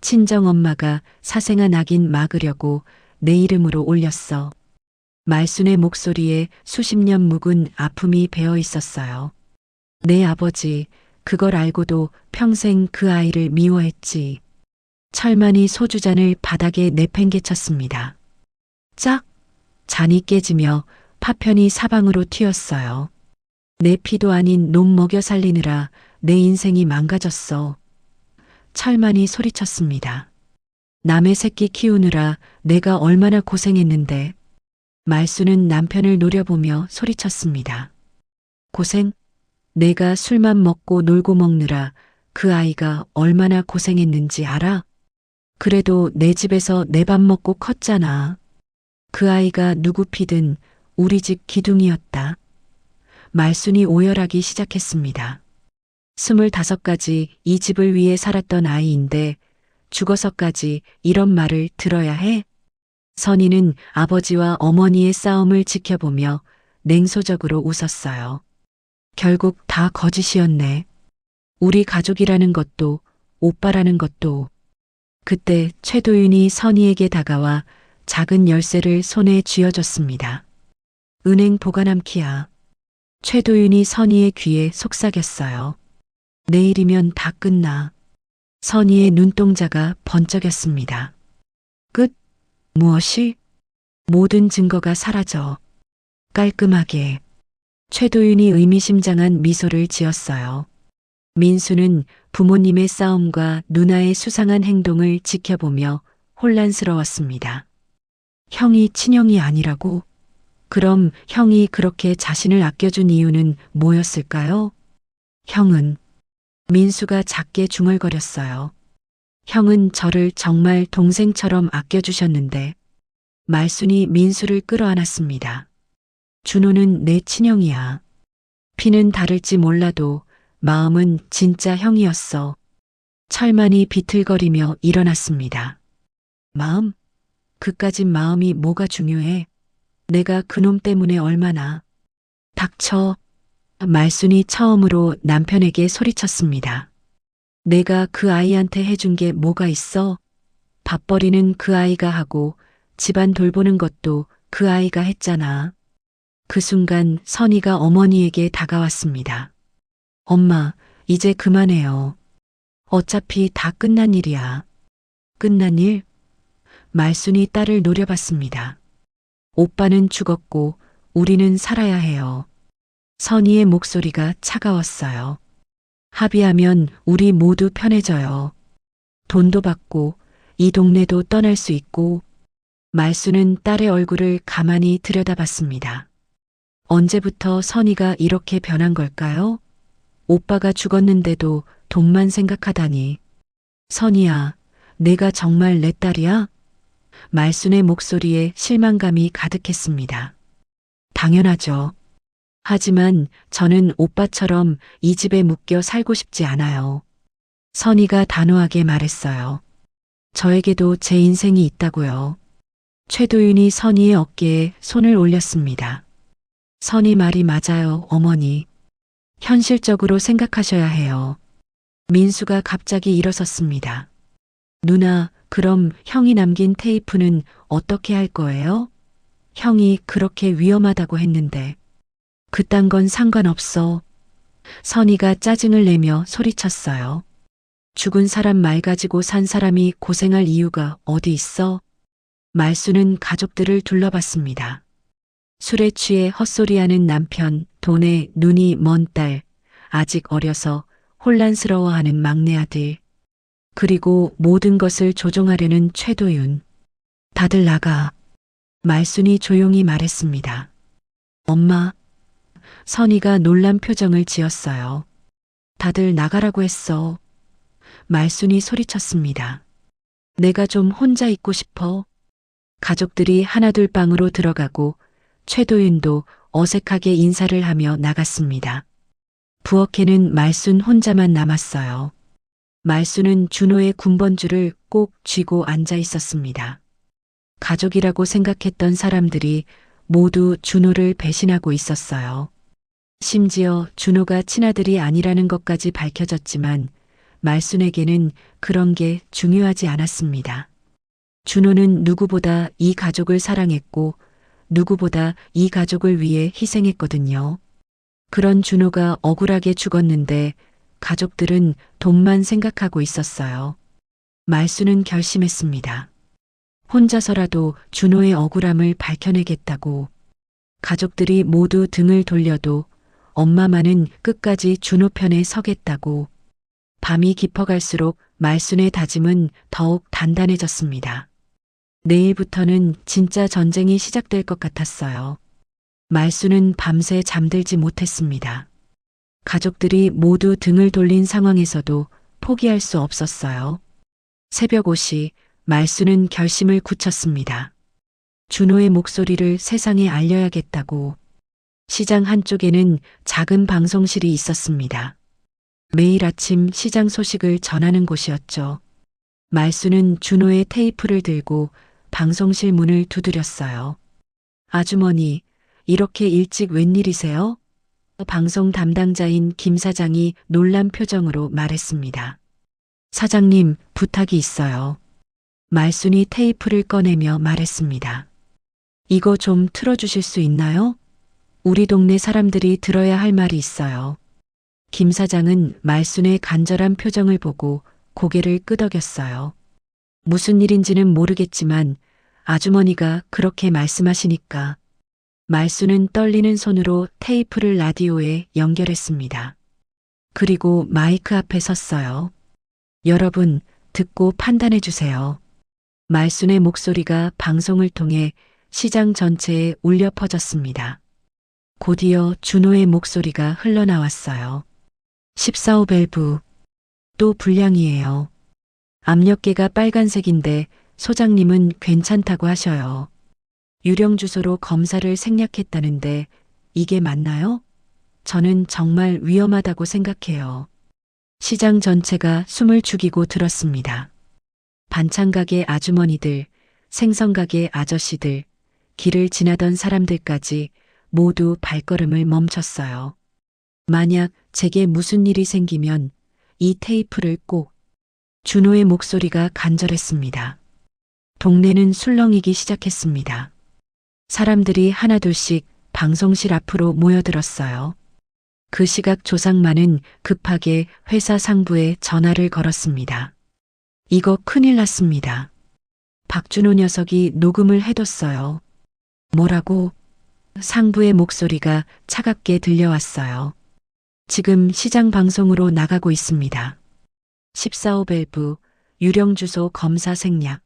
S3: 친정엄마가 사생아 낙인 막으려고 내 이름으로 올렸어. 말순의 목소리에 수십 년 묵은 아픔이 배어 있었어요. 내 아버지, 그걸 알고도 평생 그 아이를 미워했지. 철만이 소주잔을 바닥에 내팽개쳤습니다. 짝! 잔이 깨지며 파편이 사방으로 튀었어요. 내 피도 아닌 놈 먹여 살리느라 내 인생이 망가졌어. 철만이 소리쳤습니다. 남의 새끼 키우느라 내가 얼마나 고생했는데. 말수는 남편을 노려보며 소리쳤습니다. 고생? 내가 술만 먹고 놀고 먹느라 그 아이가 얼마나 고생했는지 알아? 그래도 내 집에서 내 밥 먹고 컸잖아. 그 아이가 누구 피든 우리 집 기둥이었다. 말순이 오열하기 시작했습니다. 25가지 이 집을 위해 살았던 아이인데 죽어서까지 이런 말을 들어야 해? 선희는 아버지와 어머니의 싸움을 지켜보며 냉소적으로 웃었어요. 결국 다 거짓이었네. 우리 가족이라는 것도 오빠라는 것도. 그때 최도윤이 선희에게 다가와 작은 열쇠를 손에 쥐어줬습니다. 은행 보관함키야. 최도윤이 선희의 귀에 속삭였어요. 내일이면 다 끝나. 선희의 눈동자가 번쩍였습니다. 끝? 무엇이? 모든 증거가 사라져. 깔끔하게. 최도윤이 의미심장한 미소를 지었어요. 민수는 부모님의 싸움과 누나의 수상한 행동을 지켜보며 혼란스러웠습니다. 형이 친형이 아니라고? 그럼 형이 그렇게 자신을 아껴준 이유는 뭐였을까요? 형은 민수가 작게 중얼거렸어요. 형은 저를 정말 동생처럼 아껴주셨는데 말순이 민수를 끌어안았습니다. 준호는 내 친형이야. 피는 다를지 몰라도 마음은 진짜 형이었어. 철만이 비틀거리며 일어났습니다. 마음? 그까진 마음이 뭐가 중요해? 내가 그놈 때문에 얼마나. 닥쳐. 말순이 처음으로 남편에게 소리쳤습니다. 내가 그 아이한테 해준 게 뭐가 있어? 밥벌이는 그 아이가 하고 집안 돌보는 것도 그 아이가 했잖아. 그 순간 선희가 어머니에게 다가왔습니다. 엄마, 이제 그만해요. 어차피 다 끝난 일이야. 끝난 일? 말순이 딸을 노려봤습니다. 오빠는 죽었고 우리는 살아야 해요. 선희의 목소리가 차가웠어요. 합의하면 우리 모두 편해져요. 돈도 받고 이 동네도 떠날 수 있고. 말순은 딸의 얼굴을 가만히 들여다봤습니다. 언제부터 선희가 이렇게 변한 걸까요? 오빠가 죽었는데도 돈만 생각하다니. 선희야, 내가 정말 내 딸이야? 말순의 목소리에 실망감이 가득했습니다. 당연하죠. 하지만 저는 오빠처럼 이 집에 묶여 살고 싶지 않아요. 선희가 단호하게 말했어요. 저에게도 제 인생이 있다고요. 최도윤이 선희의 어깨에 손을 올렸습니다. 선희 말이 맞아요, 어머니. 현실적으로 생각하셔야 해요. 민수가 갑자기 일어섰습니다. 누나, 그럼 형이 남긴 테이프는 어떻게 할 거예요? 형이 그렇게 위험하다고 했는데. 그딴 건 상관없어. 선희가 짜증을 내며 소리쳤어요. 죽은 사람 말 가지고 산 사람이 고생할 이유가 어디 있어? 말순은 가족들을 둘러봤습니다. 술에 취해 헛소리하는 남편, 돈에 눈이 먼 딸, 아직 어려서 혼란스러워하는 막내 아들, 그리고 모든 것을 조종하려는 최도윤. 다들 나가. 말순이 조용히 말했습니다. 엄마. 선희가 놀란 표정을 지었어요. 다들 나가라고 했어. 말순이 소리쳤습니다. 내가 좀 혼자 있고 싶어. 가족들이 하나둘 방으로 들어가고 최도윤도 어색하게 인사를 하며 나갔습니다. 부엌에는 말순 혼자만 남았어요. 말순은 준호의 군번줄을 꼭 쥐고 앉아 있었습니다. 가족이라고 생각했던 사람들이 모두 준호를 배신하고 있었어요. 심지어 준호가 친아들이 아니라는 것까지 밝혀졌지만 말순에게는 그런 게 중요하지 않았습니다. 준호는 누구보다 이 가족을 사랑했고 누구보다 이 가족을 위해 희생했거든요. 그런 준호가 억울하게 죽었는데 가족들은 돈만 생각하고 있었어요. 말순은 결심했습니다. 혼자서라도 준호의 억울함을 밝혀내겠다고. 가족들이 모두 등을 돌려도 엄마만은 끝까지 준호 편에 서겠다고. 밤이 깊어갈수록 말순의 다짐은 더욱 단단해졌습니다. 내일부터는 진짜 전쟁이 시작될 것 같았어요. 말순은 밤새 잠들지 못했습니다. 가족들이 모두 등을 돌린 상황에서도 포기할 수 없었어요. 새벽 5시 말순은 결심을 굳혔습니다. 준호의 목소리를 세상에 알려야겠다고. 시장 한쪽에는 작은 방송실이 있었습니다. 매일 아침 시장 소식을 전하는 곳이었죠. 말순은 준호의 테이프를 들고 방송실 문을 두드렸어요. 아주머니, 이렇게 일찍 웬일이세요? 방송 담당자인 김 사장이 놀란 표정으로 말했습니다. 사장님, 부탁이 있어요. 말순이 테이프를 꺼내며 말했습니다. 이거 좀 틀어주실 수 있나요? 우리 동네 사람들이 들어야 할 말이 있어요. 김 사장은 말순의 간절한 표정을 보고 고개를 끄덕였어요. 무슨 일인지는 모르겠지만 아주머니가 그렇게 말씀하시니까. 말순은 떨리는 손으로 테이프를 라디오에 연결했습니다. 그리고 마이크 앞에 섰어요. 여러분, 듣고 판단해 주세요. 말순의 목소리가 방송을 통해 시장 전체에 울려 퍼졌습니다. 곧이어 준호의 목소리가 흘러나왔어요. 14호 밸브. 또 불량이에요. 압력계가 빨간색인데 소장님은 괜찮다고 하셔요. 유령 주소로 검사를 생략했다는데 이게 맞나요? 저는 정말 위험하다고 생각해요. 시장 전체가 숨을 죽이고 들었습니다. 반찬가게 아주머니들, 생선가게 아저씨들, 길을 지나던 사람들까지 모두 발걸음을 멈췄어요. 만약 제게 무슨 일이 생기면 이 테이프를 꼭. 준호의 목소리가 간절했습니다. 동네는 술렁이기 시작했습니다. 사람들이 하나둘씩 방송실 앞으로 모여들었어요. 그 시각 조상만은 급하게 회사 상부에 전화를 걸었습니다. 이거 큰일 났습니다. 박준호 녀석이 녹음을 해뒀어요. 뭐라고? 상부의 목소리가 차갑게 들려왔어요. 지금 시장 방송으로 나가고 있습니다. 14호 밸브, 유령 주소 검사 생략.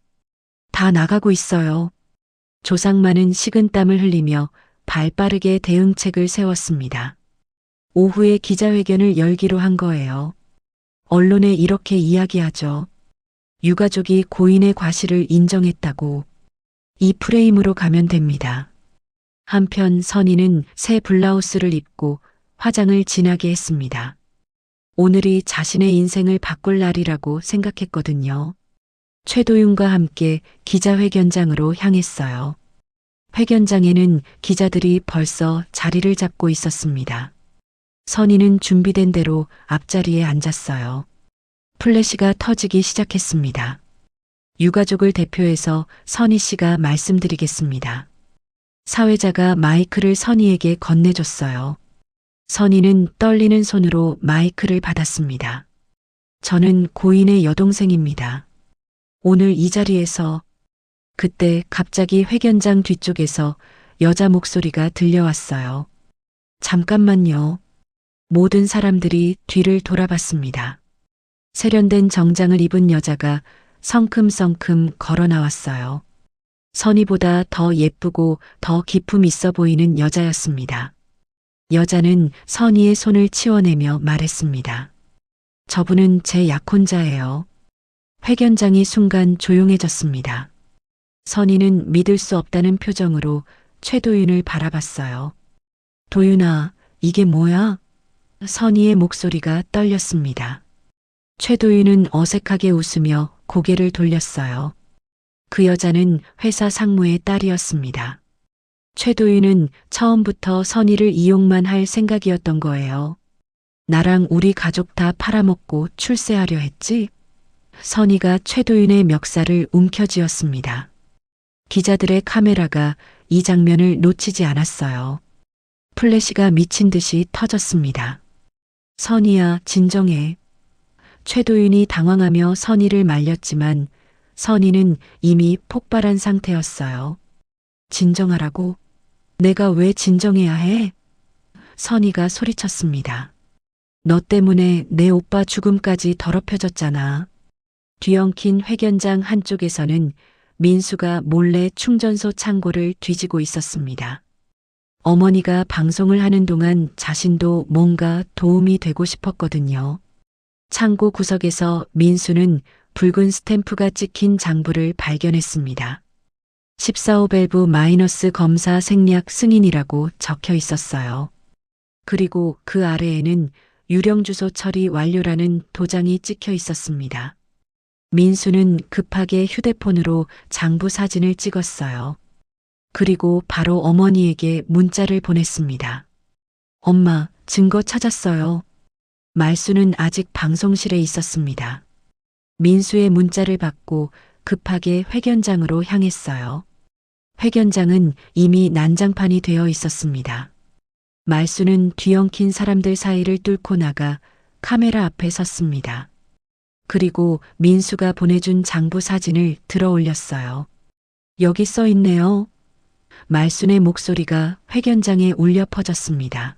S3: 다 나가고 있어요. 조상만은 식은땀을 흘리며 발빠르게 대응책을 세웠습니다. 오후에 기자회견을 열기로 한 거예요. 언론에 이렇게 이야기하죠. 유가족이 고인의 과실을 인정했다고. 이 프레임으로 가면 됩니다. 한편 선희는 새 블라우스를 입고 화장을 진하게 했습니다. 오늘이 자신의 인생을 바꿀 날이라고 생각했거든요. 최도윤과 함께 기자회견장으로 향했어요. 회견장에는 기자들이 벌써 자리를 잡고 있었습니다. 선희는 준비된 대로 앞자리에 앉았어요. 플래시가 터지기 시작했습니다. 유가족을 대표해서 선희 씨가 말씀드리겠습니다. 사회자가 마이크를 선희에게 건네줬어요. 선희는 떨리는 손으로 마이크를 받았습니다. 저는 고인의 여동생입니다. 오늘 이 자리에서. 그때 갑자기 회견장 뒤쪽에서 여자 목소리가 들려왔어요. 잠깐만요. 모든 사람들이 뒤를 돌아봤습니다. 세련된 정장을 입은 여자가 성큼성큼 걸어 나왔어요. 선희보다 더 예쁘고 더 기품 있어 보이는 여자였습니다. 여자는 선희의 손을 치워내며 말했습니다. 저분은 제 약혼자예요. 회견장이 순간 조용해졌습니다. 선희는 믿을 수 없다는 표정으로 최도윤을 바라봤어요. 도윤아, 이게 뭐야? 선희의 목소리가 떨렸습니다. 최도윤은 어색하게 웃으며 고개를 돌렸어요. 그 여자는 회사 상무의 딸이었습니다. 최도윤은 처음부터 선희를 이용만 할 생각이었던 거예요. 나랑 우리 가족 다 팔아먹고 출세하려 했지? 선희가 최도윤의 멱살을 움켜쥐었습니다. 기자들의 카메라가 이 장면을 놓치지 않았어요. 플래시가 미친 듯이 터졌습니다. 선희야, 진정해. 최도윤이 당황하며 선희를 말렸지만 선희는 이미 폭발한 상태였어요. 진정하라고? 내가 왜 진정해야 해? 선희가 소리쳤습니다. 너 때문에 내 오빠 죽음까지 더럽혀졌잖아. 뒤엉킨 회견장 한쪽에서는 민수가 몰래 충전소 창고를 뒤지고 있었습니다. 어머니가 방송을 하는 동안 자신도 뭔가 도움이 되고 싶었거든요. 창고 구석에서 민수는 붉은 스탬프가 찍힌 장부를 발견했습니다. 14호 밸브 마이너스 검사 생략 승인이라고 적혀 있었어요. 그리고 그 아래에는 유령 주소 처리 완료라는 도장이 찍혀 있었습니다. 민수는 급하게 휴대폰으로 장부 사진을 찍었어요. 그리고 바로 어머니에게 문자를 보냈습니다. 엄마, 증거 찾았어요. 말수는 아직 방송실에 있었습니다. 민수의 문자를 받고 급하게 회견장으로 향했어요. 회견장은 이미 난장판이 되어 있었습니다. 말수는 뒤엉킨 사람들 사이를 뚫고 나가 카메라 앞에 섰습니다. 그리고 민수가 보내준 장부 사진을 들어 올렸어요. 여기 써 있네요. 말순의 목소리가 회견장에 울려 퍼졌습니다.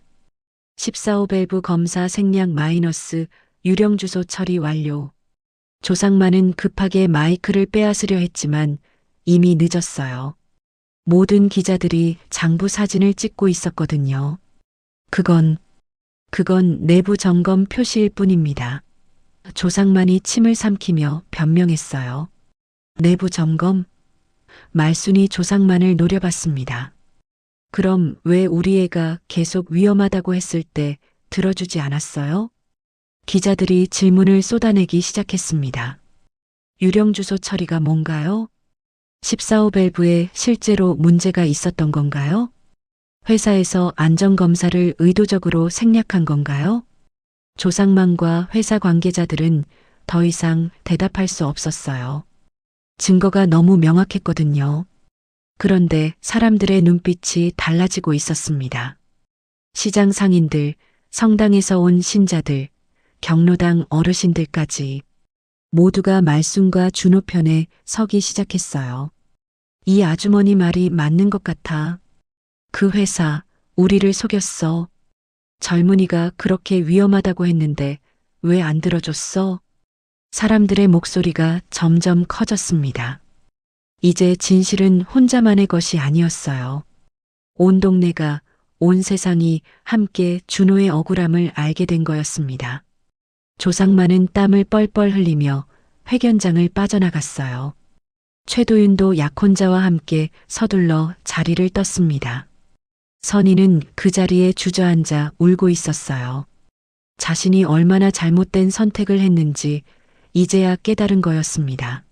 S3: 14호 밸브 검사 생략 마이너스 유령 주소 처리 완료. 조상만은 급하게 마이크를 빼앗으려 했지만 이미 늦었어요. 모든 기자들이 장부 사진을 찍고 있었거든요. 그건 내부 점검 표시일 뿐입니다. 조상만이 침을 삼키며 변명했어요. 내부 점검? 말순이 조상만을 노려봤습니다. 그럼 왜 우리 애가 계속 위험하다고 했을 때 들어주지 않았어요? 기자들이 질문을 쏟아내기 시작했습니다. 유령 주소 처리가 뭔가요? 14호 밸브에 실제로 문제가 있었던 건가요? 회사에서 안전검사를 의도적으로 생략한 건가요? 조상만과 회사 관계자들은 더 이상 대답할 수 없었어요. 증거가 너무 명확했거든요. 그런데 사람들의 눈빛이 달라지고 있었습니다. 시장 상인들, 성당에서 온 신자들, 경로당 어르신들까지 모두가 말순과 준호 편에 서기 시작했어요. 이 아주머니 말이 맞는 것 같아. 그 회사, 우리를 속였어. 젊은이가 그렇게 위험하다고 했는데 왜 안 들어줬어? 사람들의 목소리가 점점 커졌습니다. 이제 진실은 혼자만의 것이 아니었어요. 온 동네가, 온 세상이 함께 준호의 억울함을 알게 된 거였습니다. 조상만은 땀을 뻘뻘 흘리며 회견장을 빠져나갔어요. 최도윤도 약혼자와 함께 서둘러 자리를 떴습니다. 선희는 그 자리에 주저앉아 울고 있었어요. 자신이 얼마나 잘못된 선택을 했는지 이제야 깨달은 거였습니다.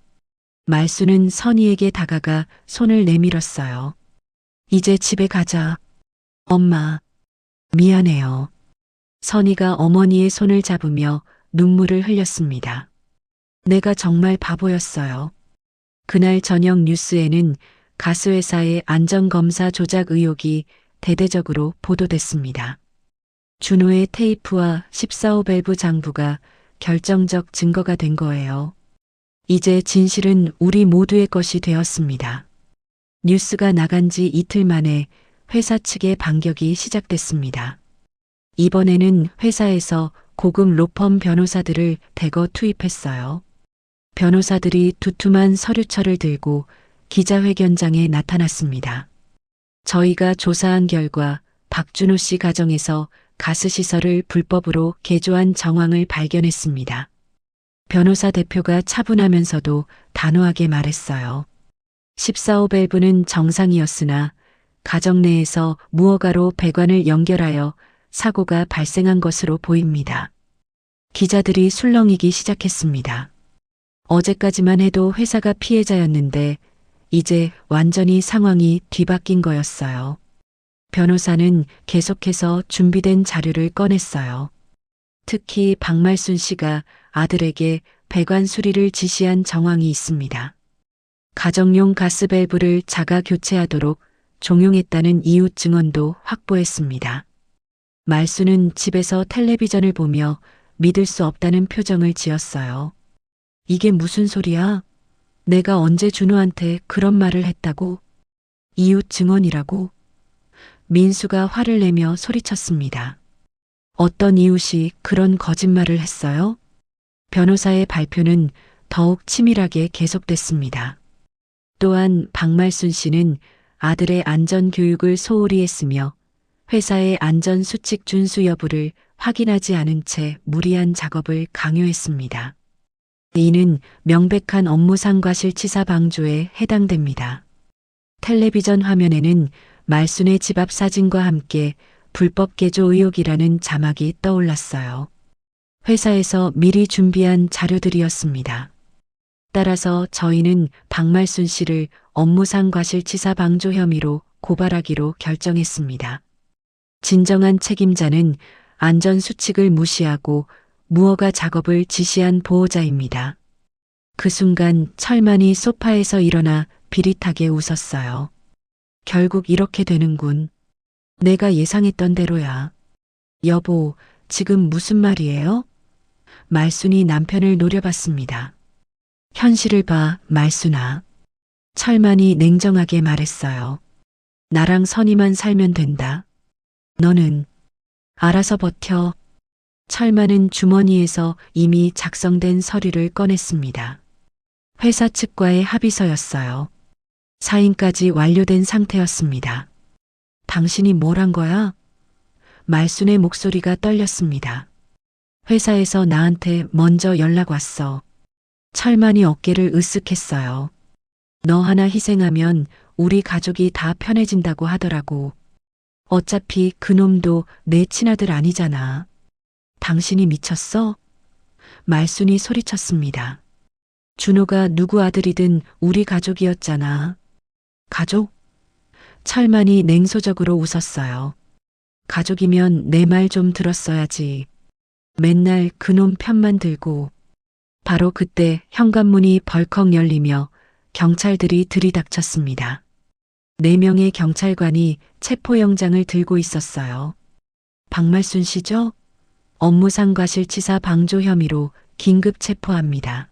S3: 말순은 선희에게 다가가 손을 내밀었어요. 이제 집에 가자. 엄마, 미안해요. 선희가 어머니의 손을 잡으며 눈물을 흘렸습니다. 내가 정말 바보였어요. 그날 저녁 뉴스에는 가스회사의 안전검사 조작 의혹이 대대적으로 보도됐습니다. 준호의 테이프와 14호 밸브 장부가 결정적 증거가 된 거예요. 이제 진실은 우리 모두의 것이 되었습니다. 뉴스가 나간 지 이틀 만에 회사 측의 반격이 시작됐습니다. 이번에는 회사에서 고급 로펌 변호사들을 대거 투입했어요. 변호사들이 두툼한 서류철을 들고 기자회견장에 나타났습니다. 저희가 조사한 결과 박준호 씨 가정에서 가스시설을 불법으로 개조한 정황을 발견했습니다. 변호사 대표가 차분하면서도 단호하게 말했어요. 14호 밸브는 정상이었으나 가정 내에서 무허가로 배관을 연결하여 사고가 발생한 것으로 보입니다. 기자들이 술렁이기 시작했습니다. 어제까지만 해도 회사가 피해자였는데 이제 완전히 상황이 뒤바뀐 거였어요. 변호사는 계속해서 준비된 자료를 꺼냈어요. 특히 박말순 씨가 아들에게 배관 수리를 지시한 정황이 있습니다. 가정용 가스 밸브를 자가 교체하도록 종용했다는 이웃 증언도 확보했습니다. 말순은 집에서 텔레비전을 보며 믿을 수 없다는 표정을 지었어요. 이게 무슨 소리야? 내가 언제 준호한테 그런 말을 했다고? 이웃 증언이라고? 민수가 화를 내며 소리쳤습니다. 어떤 이웃이 그런 거짓말을 했어요? 변호사의 발표는 더욱 치밀하게 계속됐습니다. 또한 박말순 씨는 아들의 안전 교육을 소홀히 했으며 회사의 안전 수칙 준수 여부를 확인하지 않은 채 무리한 작업을 강요했습니다. 이는 명백한 업무상 과실치사 방조에 해당됩니다. 텔레비전 화면에는 말순의 집 앞 사진과 함께 불법 개조 의혹이라는 자막이 떠올랐어요. 회사에서 미리 준비한 자료들이었습니다. 따라서 저희는 박말순 씨를 업무상 과실치사 방조 혐의로 고발하기로 결정했습니다. 진정한 책임자는 안전 수칙을 무시하고 무허가 작업을 지시한 보호자입니다. 그 순간 철만이 소파에서 일어나 비릿하게 웃었어요. 결국 이렇게 되는군. 내가 예상했던 대로야. 여보, 지금 무슨 말이에요? 말순이 남편을 노려봤습니다. 현실을 봐, 말순아. 철만이 냉정하게 말했어요. 나랑 선이만 살면 된다. 너는 알아서 버텨. 철만은 주머니에서 이미 작성된 서류를 꺼냈습니다. 회사 측과의 합의서였어요. 사인까지 완료된 상태였습니다. 당신이 뭘 한 거야? 말순의 목소리가 떨렸습니다. 회사에서 나한테 먼저 연락 왔어. 철만이 어깨를 으쓱했어요. 너 하나 희생하면 우리 가족이 다 편해진다고 하더라고. 어차피 그놈도 내 친아들 아니잖아. 당신이 미쳤어? 말순이 소리쳤습니다. 준호가 누구 아들이든 우리 가족이었잖아. 가족? 철만이 냉소적으로 웃었어요. 가족이면 내 말 좀 들었어야지. 맨날 그놈 편만 들고. 바로 그때 현관문이 벌컥 열리며 경찰들이 들이닥쳤습니다. 4명의 경찰관이 체포영장을 들고 있었어요. 박말순 씨죠? 업무상 과실치사 방조 혐의로 긴급 체포합니다.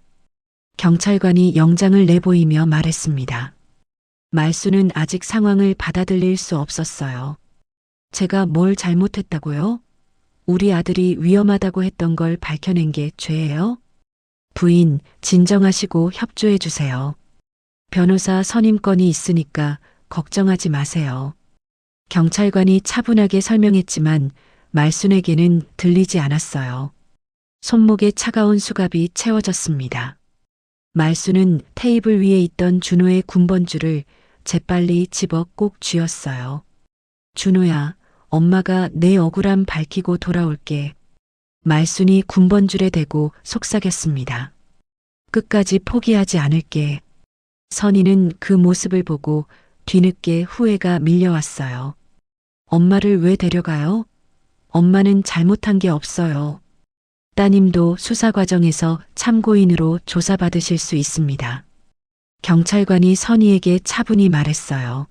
S3: 경찰관이 영장을 내보이며 말했습니다. 말순은 아직 상황을 받아들일 수 없었어요. 제가 뭘 잘못했다고요? 우리 아들이 위험하다고 했던 걸 밝혀낸 게 죄예요? 부인, 진정하시고 협조해 주세요. 변호사 선임권이 있으니까 걱정하지 마세요. 경찰관이 차분하게 설명했지만 말순에게는 들리지 않았어요. 손목에 차가운 수갑이 채워졌습니다. 말순은 테이블 위에 있던 준호의 군번줄을 재빨리 집어 꼭 쥐었어요. 준호야, 엄마가 내 억울함 밝히고 돌아올게. 말순이 군번줄에 대고 속삭였습니다. 끝까지 포기하지 않을게. 선희는 그 모습을 보고 뒤늦게 후회가 밀려왔어요. 엄마를 왜 데려가요? 엄마는 잘못한 게 없어요. 따님도 수사 과정에서 참고인으로 조사받으실 수 있습니다. 경찰관이 선희에게 차분히 말했어요.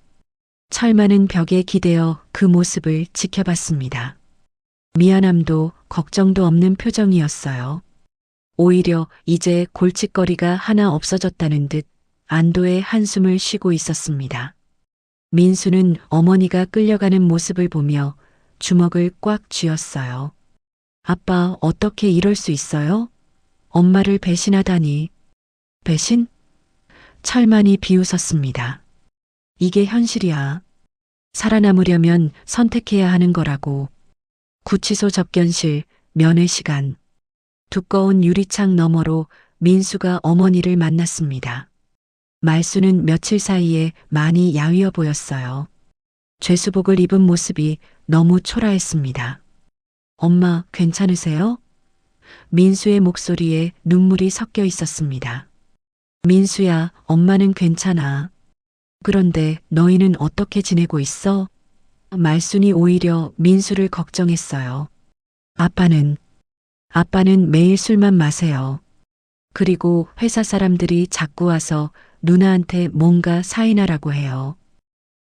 S3: 철만은 벽에 기대어 그 모습을 지켜봤습니다. 미안함도 걱정도 없는 표정이었어요. 오히려 이제 골칫거리가 하나 없어졌다는 듯 안도의 한숨을 쉬고 있었습니다. 민수는 어머니가 끌려가는 모습을 보며 주먹을 꽉 쥐었어요. 아빠, 어떻게 이럴 수 있어요? 엄마를 배신하다니. 배신? 철만이 비웃었습니다. 이게 현실이야. 살아남으려면 선택해야 하는 거라고. 구치소 접견실, 면회 시간. 두꺼운 유리창 너머로 민수가 어머니를 만났습니다. 말수는 며칠 사이에 많이 야위어 보였어요. 죄수복을 입은 모습이 너무 초라했습니다. 엄마, 괜찮으세요? 민수의 목소리에 눈물이 섞여 있었습니다. 민수야, 엄마는 괜찮아. 그런데 너희는 어떻게 지내고 있어? 말순이 오히려 민수를 걱정했어요. 아빠는 매일 술만 마세요. 그리고 회사 사람들이 자꾸 와서 누나한테 뭔가 사인하라고 해요.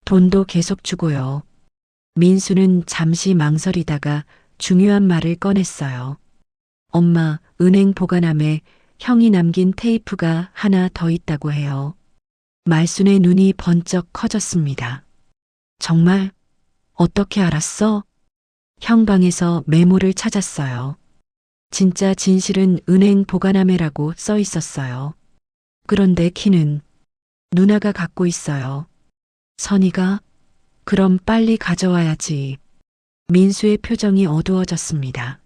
S3: 돈도 계속 주고요. 민수는 잠시 망설이다가 중요한 말을 꺼냈어요. 엄마, 은행 보관함에 형이 남긴 테이프가 하나 더 있다고 해요. 말순의 눈이 번쩍 커졌습니다. 정말? 어떻게 알았어? 형 방에서 메모를 찾았어요. 진짜 진실은 은행 보관함에라고 써 있었어요. 그런데 키는 누나가 갖고 있어요. 선이가? 그럼 빨리 가져와야지. 민수의 표정이 어두워졌습니다.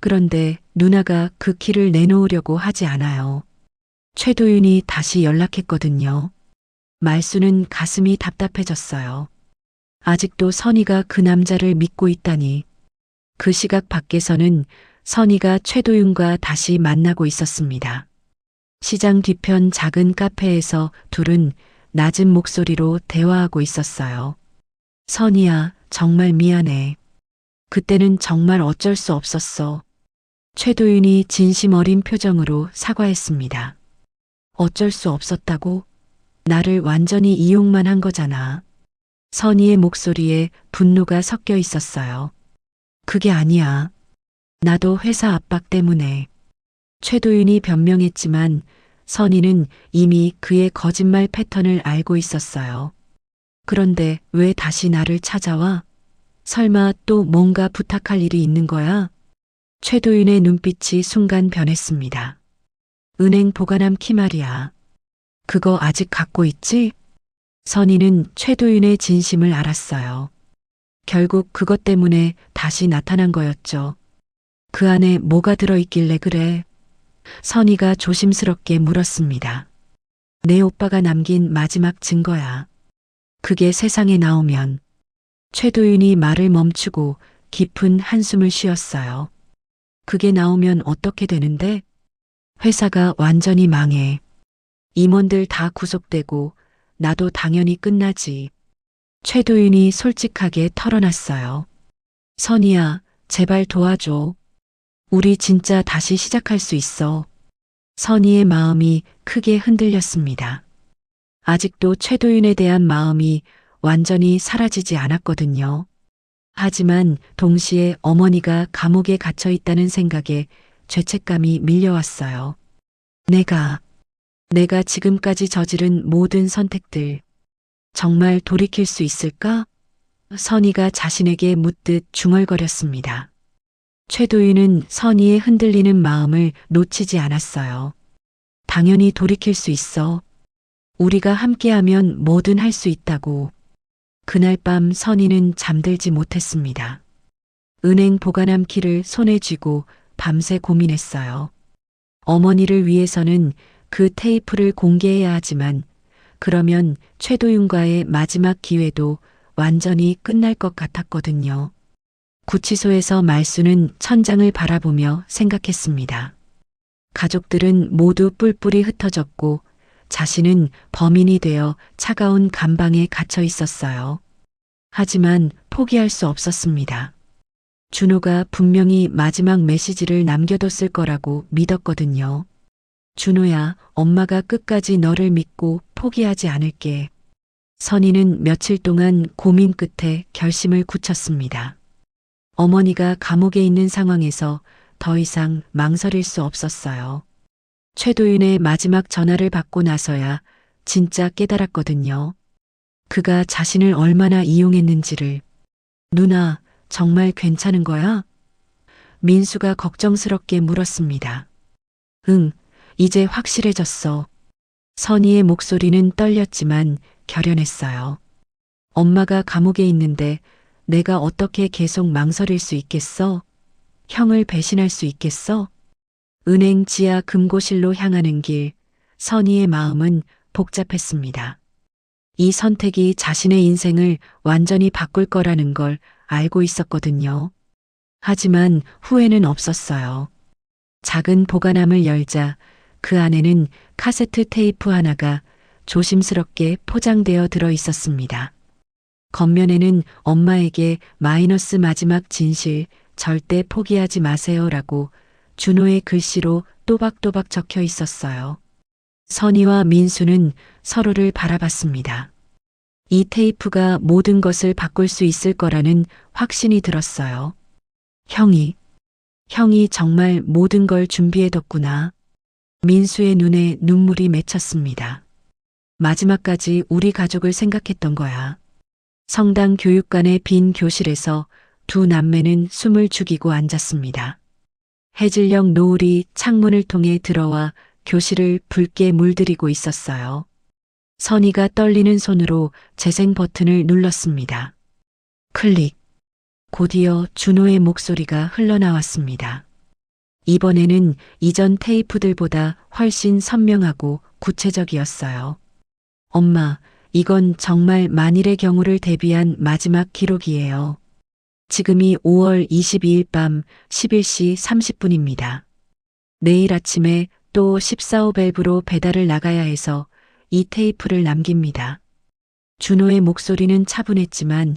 S3: 그런데 누나가 그 키를 내놓으려고 하지 않아요. 최도윤이 다시 연락했거든요. 말수는 가슴이 답답해졌어요. 아직도 선이가 그 남자를 믿고 있다니. 그 시각 밖에서는 선이가 최도윤과 다시 만나고 있었습니다. 시장 뒤편 작은 카페에서 둘은 낮은 목소리로 대화하고 있었어요. 선이야, 정말 미안해. 그때는 정말 어쩔 수 없었어. 최도윤이 진심 어린 표정으로 사과했습니다. 어쩔 수 없었다고? 나를 완전히 이용만 한 거잖아. 선희의 목소리에 분노가 섞여 있었어요. 그게 아니야. 나도 회사 압박 때문에. 최도윤이 변명했지만 선희는 이미 그의 거짓말 패턴을 알고 있었어요. 그런데 왜 다시 나를 찾아와? 설마 또 뭔가 부탁할 일이 있는 거야? 최도윤의 눈빛이 순간 변했습니다. 은행 보관함 키 말이야. 그거 아직 갖고 있지? 선희는 최도윤의 진심을 알았어요. 결국 그것 때문에 다시 나타난 거였죠. 그 안에 뭐가 들어있길래 그래? 선희가 조심스럽게 물었습니다. 내 오빠가 남긴 마지막 증거야. 그게 세상에 나오면. 최도윤이 말을 멈추고 깊은 한숨을 쉬었어요. 그게 나오면 어떻게 되는데? 회사가 완전히 망해. 임원들 다 구속되고 나도 당연히 끝나지. 최도윤이 솔직하게 털어놨어요. 선희야, 제발 도와줘. 우리 진짜 다시 시작할 수 있어. 선희의 마음이 크게 흔들렸습니다. 아직도 최도윤에 대한 마음이 완전히 사라지지 않았거든요. 하지만 동시에 어머니가 감옥에 갇혀 있다는 생각에 죄책감이 밀려왔어요. 내가 지금까지 저지른 모든 선택들, 정말 돌이킬 수 있을까? 선희가 자신에게 묻듯 중얼거렸습니다. 최도윤은 선희의 흔들리는 마음을 놓치지 않았어요. 당연히 돌이킬 수 있어. 우리가 함께하면 뭐든 할 수 있다고. 그날 밤 선희는 잠들지 못했습니다. 은행 보관함 키를 손에 쥐고 밤새 고민했어요. 어머니를 위해서는 그 테이프를 공개해야 하지만 그러면 최도윤과의 마지막 기회도 완전히 끝날 것 같았거든요. 구치소에서 말수는 천장을 바라보며 생각했습니다. 가족들은 모두 뿔뿔이 흩어졌고 자신은 범인이 되어 차가운 감방에 갇혀 있었어요. 하지만 포기할 수 없었습니다. 준호가 분명히 마지막 메시지를 남겨뒀을 거라고 믿었거든요. 준호야, 엄마가 끝까지 너를 믿고 포기하지 않을게. 선희는 며칠 동안 고민 끝에 결심을 굳혔습니다. 어머니가 감옥에 있는 상황에서 더 이상 망설일 수 없었어요. 최도윤의 마지막 전화를 받고 나서야 진짜 깨달았거든요. 그가 자신을 얼마나 이용했는지를. 누나, 정말 괜찮은 거야? 민수가 걱정스럽게 물었습니다. 응, 이제 확실해졌어. 선희의 목소리는 떨렸지만 결연했어요. 엄마가 감옥에 있는데 내가 어떻게 계속 망설일 수 있겠어? 형을 배신할 수 있겠어? 은행 지하 금고실로 향하는 길, 선희의 마음은 복잡했습니다. 이 선택이 자신의 인생을 완전히 바꿀 거라는 걸 알고 있었거든요. 하지만 후회는 없었어요. 작은 보관함을 열자 그 안에는 카세트 테이프 하나가 조심스럽게 포장되어 들어 있었습니다. 겉면에는 엄마에게 마이너스 마지막 진실, 절대 포기하지 마세요라고 준호의 글씨로 또박또박 적혀 있었어요. 선희와 민수는 서로를 바라봤습니다. 이 테이프가 모든 것을 바꿀 수 있을 거라는 확신이 들었어요. 형이 정말 모든 걸 준비해뒀구나. 민수의 눈에 눈물이 맺혔습니다. 마지막까지 우리 가족을 생각했던 거야. 성당 교육관의 빈 교실에서 두 남매는 숨을 죽이고 앉았습니다. 해질녘 노을이 창문을 통해 들어와 교실을 붉게 물들이고 있었어요. 선희가 떨리는 손으로 재생 버튼을 눌렀습니다. 클릭. 곧이어 준호의 목소리가 흘러나왔습니다. 이번에는 이전 테이프들보다 훨씬 선명하고 구체적이었어요. 엄마, 이건 정말 만일의 경우를 대비한 마지막 기록이에요. 지금이 5월 22일 밤 11시 30분입니다. 내일 아침에 또 14호 밸브로 배달을 나가야 해서 이 테이프를 남깁니다. 준호의 목소리는 차분했지만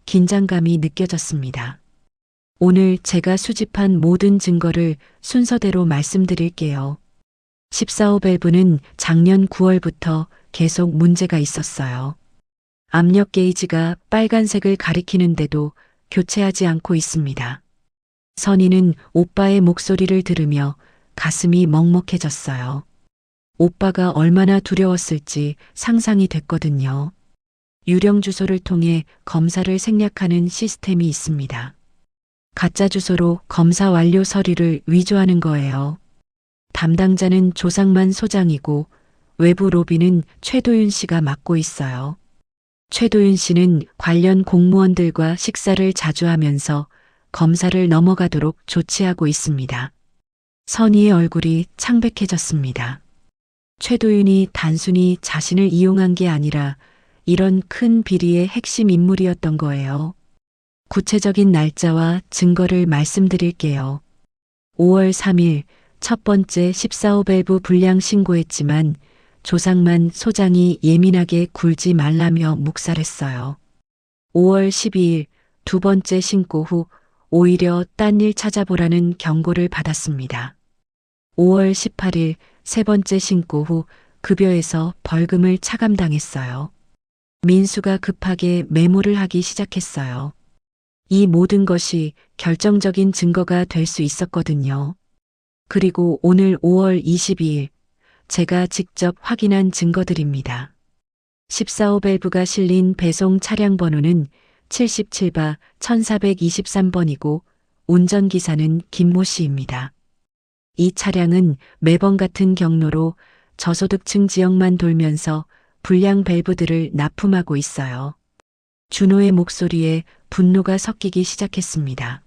S3: 긴장감이 느껴졌습니다. 오늘 제가 수집한 모든 증거를 순서대로 말씀드릴게요. 14호 밸브는 작년 9월부터 계속 문제가 있었어요. 압력 게이지가 빨간색을 가리키는데도 교체하지 않고 있습니다. 선희는 오빠의 목소리를 들으며 가슴이 먹먹해졌어요. 오빠가 얼마나 두려웠을지 상상이 됐거든요. 유령 주소를 통해 검사를 생략하는 시스템이 있습니다. 가짜 주소로 검사 완료 서류를 위조하는 거예요. 담당자는 조상만 소장이고 외부 로비는 최도윤 씨가 맡고 있어요. 최도윤 씨는 관련 공무원들과 식사를 자주 하면서 검사를 넘어가도록 조치하고 있습니다. 선희의 얼굴이 창백해졌습니다. 최도윤이 단순히 자신을 이용한 게 아니라 이런 큰 비리의 핵심 인물이었던 거예요. 구체적인 날짜와 증거를 말씀드릴게요. 5월 3일 첫 번째 14호 밸브 불량 신고했지만 조상만 소장이 예민하게 굴지 말라며 묵살했어요. 5월 12일 두 번째 신고 후 오히려 딴 일 찾아보라는 경고를 받았습니다. 5월 18일 세 번째 신고 후 급여에서 벌금을 차감당했어요. 민수가 급하게 메모를 하기 시작했어요. 이 모든 것이 결정적인 증거가 될 수 있었거든요. 그리고 오늘 5월 22일 제가 직접 확인한 증거들입니다. 14호 밸브가 실린 배송 차량 번호는 77바 1423번이고 운전기사는 김모 씨입니다. 이 차량은 매번 같은 경로로 저소득층 지역만 돌면서 불량 밸브들을 납품하고 있어요. 준호의 목소리에 분노가 섞이기 시작했습니다.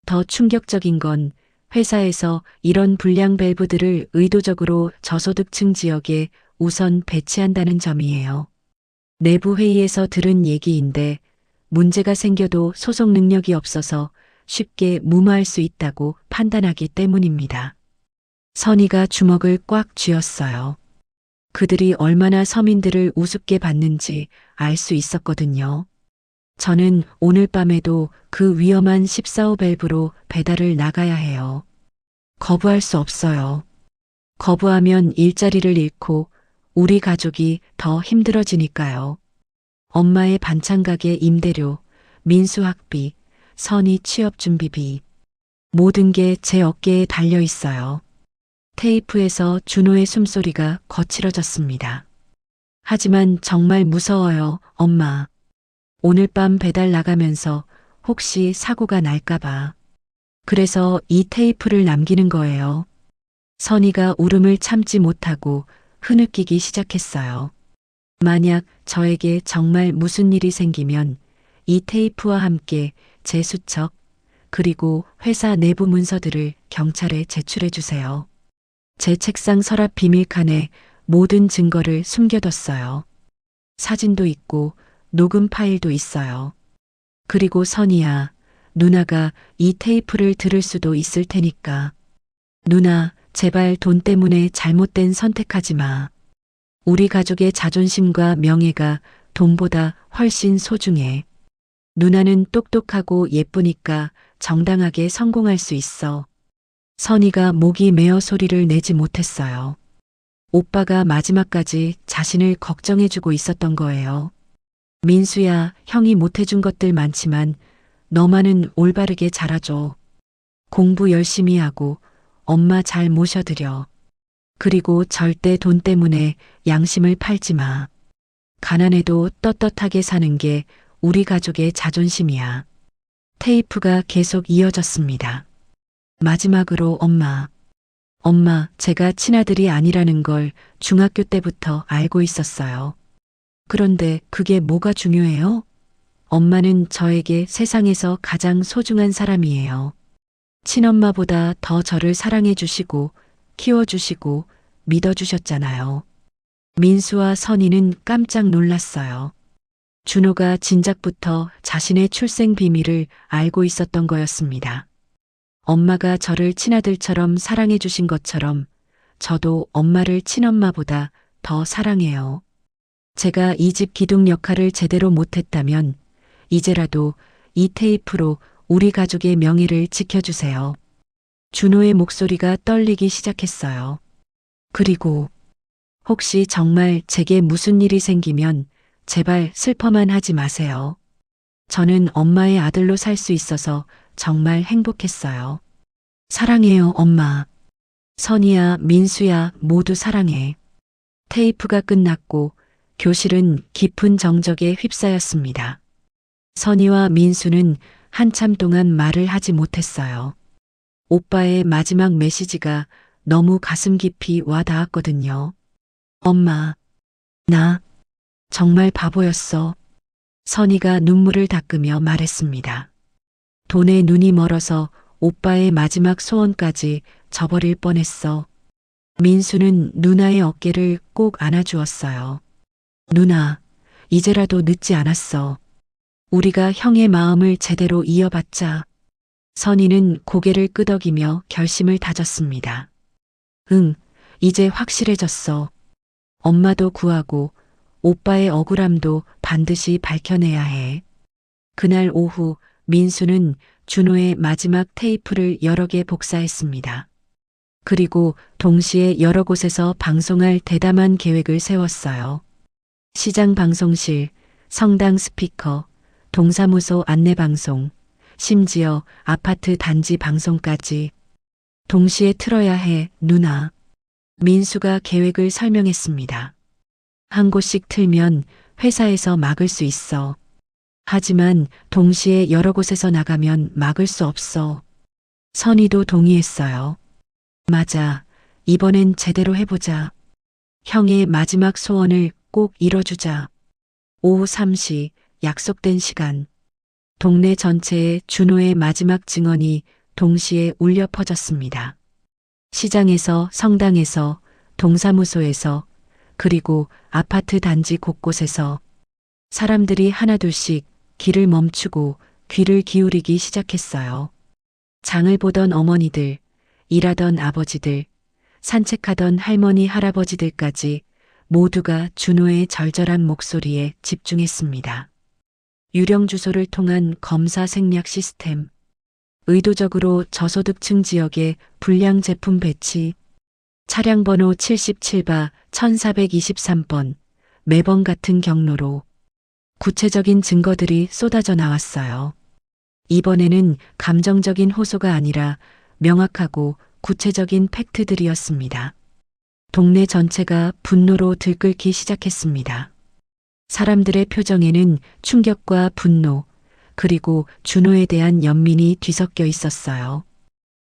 S3: 더 충격적인 건 회사에서 이런 불량 밸브들을 의도적으로 저소득층 지역에 우선 배치한다는 점이에요. 내부 회의에서 들은 얘기인데 문제가 생겨도 소송 능력이 없어서 쉽게 무마할 수 있다고 판단하기 때문입니다. 선희가 주먹을 꽉 쥐었어요. 그들이 얼마나 서민들을 우습게 봤는지 알 수 있었거든요. 저는 오늘 밤에도 그 위험한 14호 밸브로 배달을 나가야 해요. 거부할 수 없어요. 거부하면 일자리를 잃고 우리 가족이 더 힘들어지니까요. 엄마의 반찬 가게 임대료, 민수 학비, 선희 취업 준비비, 모든 게 제 어깨에 달려 있어요. 테이프에서 준호의 숨소리가 거칠어졌습니다. 하지만 정말 무서워요, 엄마. 오늘 밤 배달 나가면서 혹시 사고가 날까봐. 그래서 이 테이프를 남기는 거예요. 선희가 울음을 참지 못하고 흐느끼기 시작했어요. 만약 저에게 정말 무슨 일이 생기면 이 테이프와 함께 제 수첩, 그리고 회사 내부 문서들을 경찰에 제출해 주세요. 제 책상 서랍 비밀칸에 모든 증거를 숨겨뒀어요. 사진도 있고 녹음 파일도 있어요. 그리고 선희야, 누나가 이 테이프를 들을 수도 있을 테니까. 누나, 제발 돈 때문에 잘못된 선택하지 마. 우리 가족의 자존심과 명예가 돈보다 훨씬 소중해. 누나는 똑똑하고 예쁘니까 정당하게 성공할 수 있어. 선희가 목이 메어 소리를 내지 못했어요. 오빠가 마지막까지 자신을 걱정해주고 있었던 거예요. 민수야, 형이 못해준 것들 많지만 너만은 올바르게 자라줘. 공부 열심히 하고 엄마 잘 모셔드려. 그리고 절대 돈 때문에 양심을 팔지 마. 가난해도 떳떳하게 사는 게 우리 가족의 자존심이야. 테이프가 계속 이어졌습니다. 마지막으로 엄마. 엄마, 제가 친아들이 아니라는 걸 중학교 때부터 알고 있었어요. 그런데 그게 뭐가 중요해요? 엄마는 저에게 세상에서 가장 소중한 사람이에요. 친엄마보다 더 저를 사랑해 주시고 키워주시고 믿어주셨잖아요. 민수와 선희는 깜짝 놀랐어요. 준호가 진작부터 자신의 출생 비밀을 알고 있었던 거였습니다. 엄마가 저를 친아들처럼 사랑해 주신 것처럼 저도 엄마를 친엄마보다 더 사랑해요. 제가 이 집 기둥 역할을 제대로 못했다면 이제라도 이 테이프로 우리 가족의 명예를 지켜주세요. 준호의 목소리가 떨리기 시작했어요. 그리고 혹시 정말 제게 무슨 일이 생기면 제발 슬퍼만 하지 마세요. 저는 엄마의 아들로 살 수 있어서 정말 행복했어요. 사랑해요, 엄마. 선희야, 민수야, 모두 사랑해. 테이프가 끝났고 교실은 깊은 정적에 휩싸였습니다. 선희와 민수는 한참 동안 말을 하지 못했어요. 오빠의 마지막 메시지가 너무 가슴 깊이 와 닿았거든요. 엄마, 나 정말 바보였어. 선희가 눈물을 닦으며 말했습니다. 돈에 눈이 멀어서 오빠의 마지막 소원까지 저버릴 뻔했어. 민수는 누나의 어깨를 꼭 안아주었어요. 누나, 이제라도 늦지 않았어. 우리가 형의 마음을 제대로 이어받자. 선희는 고개를 끄덕이며 결심을 다졌습니다. 응, 이제 확실해졌어. 엄마도 구하고 오빠의 억울함도 반드시 밝혀내야 해. 그날 오후 민수는 준호의 마지막 테이프를 여러 개 복사했습니다. 그리고 동시에 여러 곳에서 방송할 대담한 계획을 세웠어요. 시장 방송실, 성당 스피커, 동사무소 안내방송, 심지어 아파트 단지 방송까지. 동시에 틀어야 해, 누나. 민수가 계획을 설명했습니다. 한 곳씩 틀면 회사에서 막을 수 있어. 하지만 동시에 여러 곳에서 나가면 막을 수 없어. 선희도 동의했어요. 맞아. 이번엔 제대로 해보자. 형의 마지막 소원을 꼭 이뤄주자. 오후 3시 약속된 시간. 동네 전체에 준호의 마지막 증언이 동시에 울려 퍼졌습니다. 시장에서, 성당에서, 동사무소에서, 그리고 아파트 단지 곳곳에서 사람들이 하나둘씩 길을 멈추고 귀를 기울이기 시작했어요. 장을 보던 어머니들, 일하던 아버지들, 산책하던 할머니 할아버지들까지 모두가 준호의 절절한 목소리에 집중했습니다. 유령 주소를 통한 검사 생략 시스템, 의도적으로 저소득층 지역에 불량 제품 배치, 차량 번호 77바 1423번, 매번 같은 경로로 구체적인 증거들이 쏟아져 나왔어요. 이번에는 감정적인 호소가 아니라 명확하고 구체적인 팩트들이었습니다. 동네 전체가 분노로 들끓기 시작했습니다. 사람들의 표정에는 충격과 분노, 그리고 준호에 대한 연민이 뒤섞여 있었어요.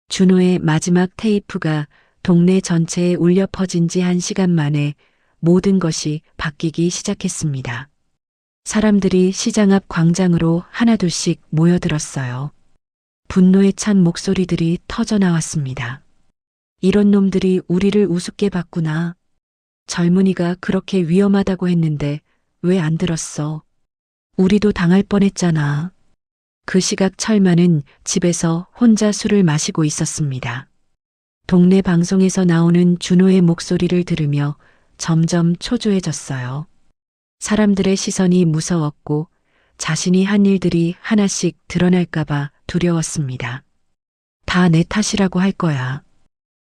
S3: 준호의 마지막 테이프가 동네 전체에 울려 퍼진 지 1시간 만에 모든 것이 바뀌기 시작했습니다. 사람들이 시장 앞 광장으로 하나둘씩 모여들었어요. 분노에 찬 목소리들이 터져 나왔습니다. 이런 놈들이 우리를 우습게 봤구나. 젊은이가 그렇게 위험하다고 했는데 왜 안 들었어? 우리도 당할 뻔했잖아. 그 시각 철만은 집에서 혼자 술을 마시고 있었습니다. 동네 방송에서 나오는 준호의 목소리를 들으며 점점 초조해졌어요. 사람들의 시선이 무서웠고 자신이 한 일들이 하나씩 드러날까봐 두려웠습니다. 다 내 탓이라고 할 거야.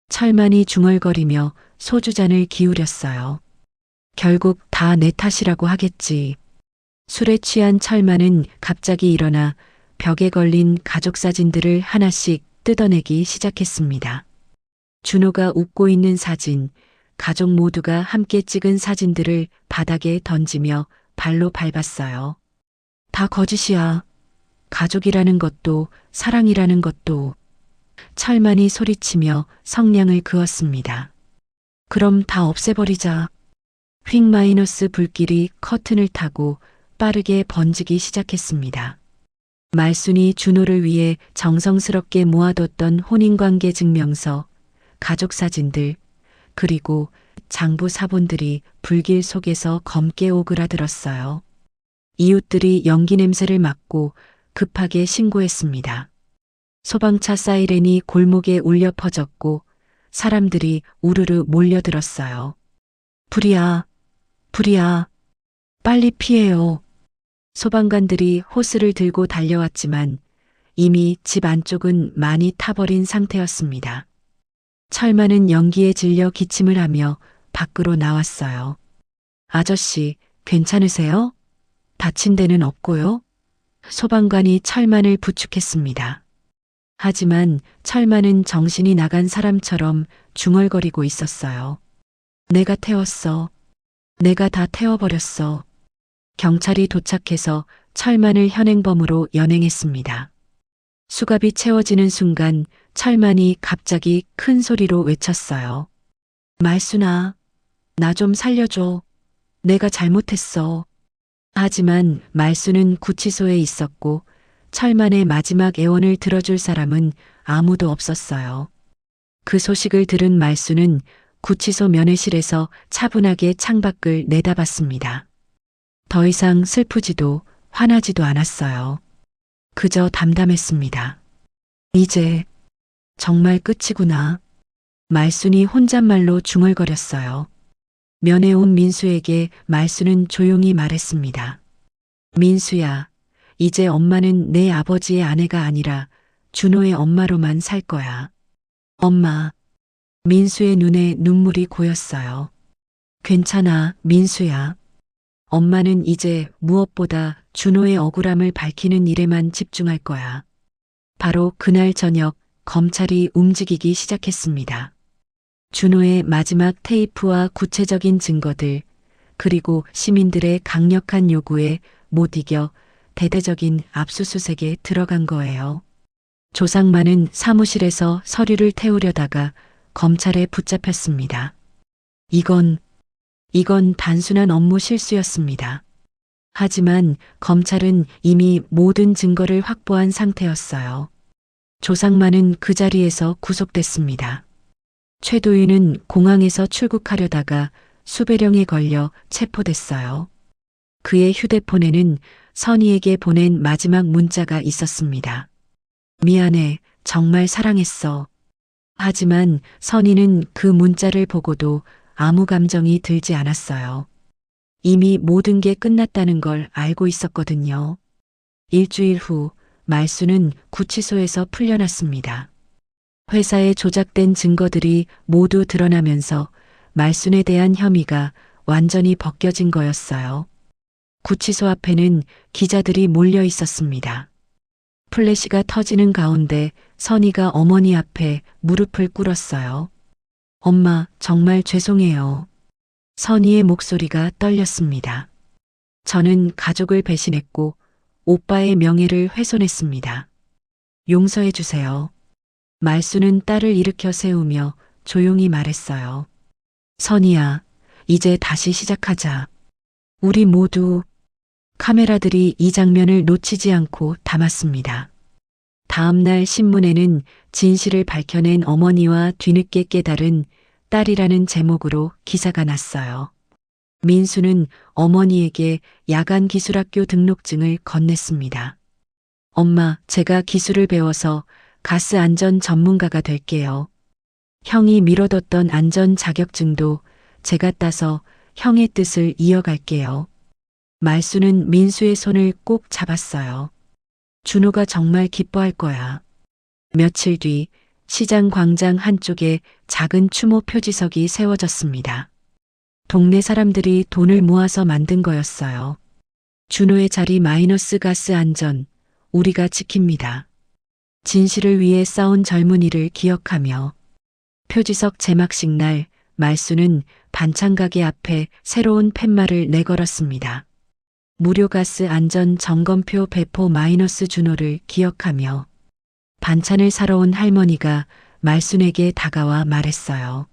S3: 철만이 중얼거리며 소주잔을 기울였어요. 결국 다 내 탓이라고 하겠지. 술에 취한 철만은 갑자기 일어나 벽에 걸린 가족 사진들을 하나씩 뜯어내기 시작했습니다. 준호가 웃고 있는 사진, 가족 모두가 함께 찍은 사진들을 바닥에 던지며 발로 밟았어요. 다 거짓이야. 가족이라는 것도 사랑이라는 것도. 철만이 소리치며 성냥을 그었습니다. 그럼 다 없애버리자. 휙 마이너스 불길이 커튼을 타고 빠르게 번지기 시작했습니다. 말순이 준호를 위해 정성스럽게 모아뒀던 혼인관계 증명서, 가족 사진들, 그리고 장부 사본들이 불길 속에서 검게 오그라들었어요. 이웃들이 연기 냄새를 맡고 급하게 신고했습니다. 소방차 사이렌이 골목에 울려 퍼졌고 사람들이 우르르 몰려들었어요. 불이야, 불이야, 빨리 피해요. 소방관들이 호스를 들고 달려왔지만 이미 집 안쪽은 많이 타버린 상태였습니다. 철만은 연기에 질려 기침을 하며 밖으로 나왔어요. 아저씨, 괜찮으세요? 다친 데는 없고요? 소방관이 철만을 부축했습니다. 하지만 철만은 정신이 나간 사람처럼 중얼거리고 있었어요. 내가 태웠어. 내가 다 태워버렸어. 경찰이 도착해서 철만을 현행범으로 연행했습니다. 수갑이 채워지는 순간 철만이 갑자기 큰 소리로 외쳤어요. 말순아, 나 좀 살려줘. 내가 잘못했어. 하지만 말수는 구치소에 있었고 철만의 마지막 애원을 들어줄 사람은 아무도 없었어요. 그 소식을 들은 말수는 구치소 면회실에서 차분하게 창밖을 내다봤습니다. 더 이상 슬프지도 화나지도 않았어요. 그저 담담했습니다. 이제 정말 끝이구나. 말순이 혼잣말로 중얼거렸어요. 면회 온 민수에게 말수는 조용히 말했습니다. 민수야, 이제 엄마는 내 아버지의 아내가 아니라 준호의 엄마로만 살 거야. 엄마. 민수의 눈에 눈물이 고였어요. 괜찮아, 민수야. 엄마는 이제 무엇보다 준호의 억울함을 밝히는 일에만 집중할 거야. 바로 그날 저녁 검찰이 움직이기 시작했습니다. 준호의 마지막 테이프와 구체적인 증거들, 그리고 시민들의 강력한 요구에 못 이겨 대대적인 압수수색에 들어간 거예요. 조상만은 사무실에서 서류를 태우려다가 검찰에 붙잡혔습니다. 이건 단순한 업무 실수였습니다. 하지만 검찰은 이미 모든 증거를 확보한 상태였어요. 조상만은 그 자리에서 구속됐습니다. 최도윤은 공항에서 출국하려다가 수배령에 걸려 체포됐어요. 그의 휴대폰에는 선희에게 보낸 마지막 문자가 있었습니다. 미안해, 정말 사랑했어. 하지만 선희는 그 문자를 보고도 아무 감정이 들지 않았어요. 이미 모든 게 끝났다는 걸 알고 있었거든요. 일주일 후 말수는 구치소에서 풀려났습니다. 회사에 조작된 증거들이 모두 드러나면서 말순에 대한 혐의가 완전히 벗겨진 거였어요. 구치소 앞에는 기자들이 몰려 있었습니다. 플래시가 터지는 가운데 선희가 어머니 앞에 무릎을 꿇었어요. 엄마, 정말 죄송해요. 선희의 목소리가 떨렸습니다. 저는 가족을 배신했고 오빠의 명예를 훼손했습니다. 용서해 주세요. 말수는 딸을 일으켜 세우며 조용히 말했어요. 선희야, 이제 다시 시작하자. 우리 모두. 카메라들이 이 장면을 놓치지 않고 담았습니다. 다음 날 신문에는 진실을 밝혀낸 어머니와 뒤늦게 깨달은 딸이라는 제목으로 기사가 났어요. 민수는 어머니에게 야간 기술학교 등록증을 건넸습니다. 엄마, 제가 기술을 배워서 가스 안전 전문가가 될게요. 형이 미뤄뒀던 안전 자격증도 제가 따서 형의 뜻을 이어갈게요. 말수는 민수의 손을 꼭 잡았어요. 준호가 정말 기뻐할 거야. 며칠 뒤 시장 광장 한쪽에 작은 추모 표지석이 세워졌습니다. 동네 사람들이 돈을 모아서 만든 거였어요. 준호의 자리 마이너스 가스 안전, 우리가 지킵니다. 진실을 위해 싸운 젊은이를 기억하며 표지석 제막식 날 말수는 반찬가게 앞에 새로운 팻말을 내걸었습니다. 무료 가스 안전 점검표 배포 마이너스 준호를 기억하며 반찬을 사러 온 할머니가 말순에게 다가와 말했어요.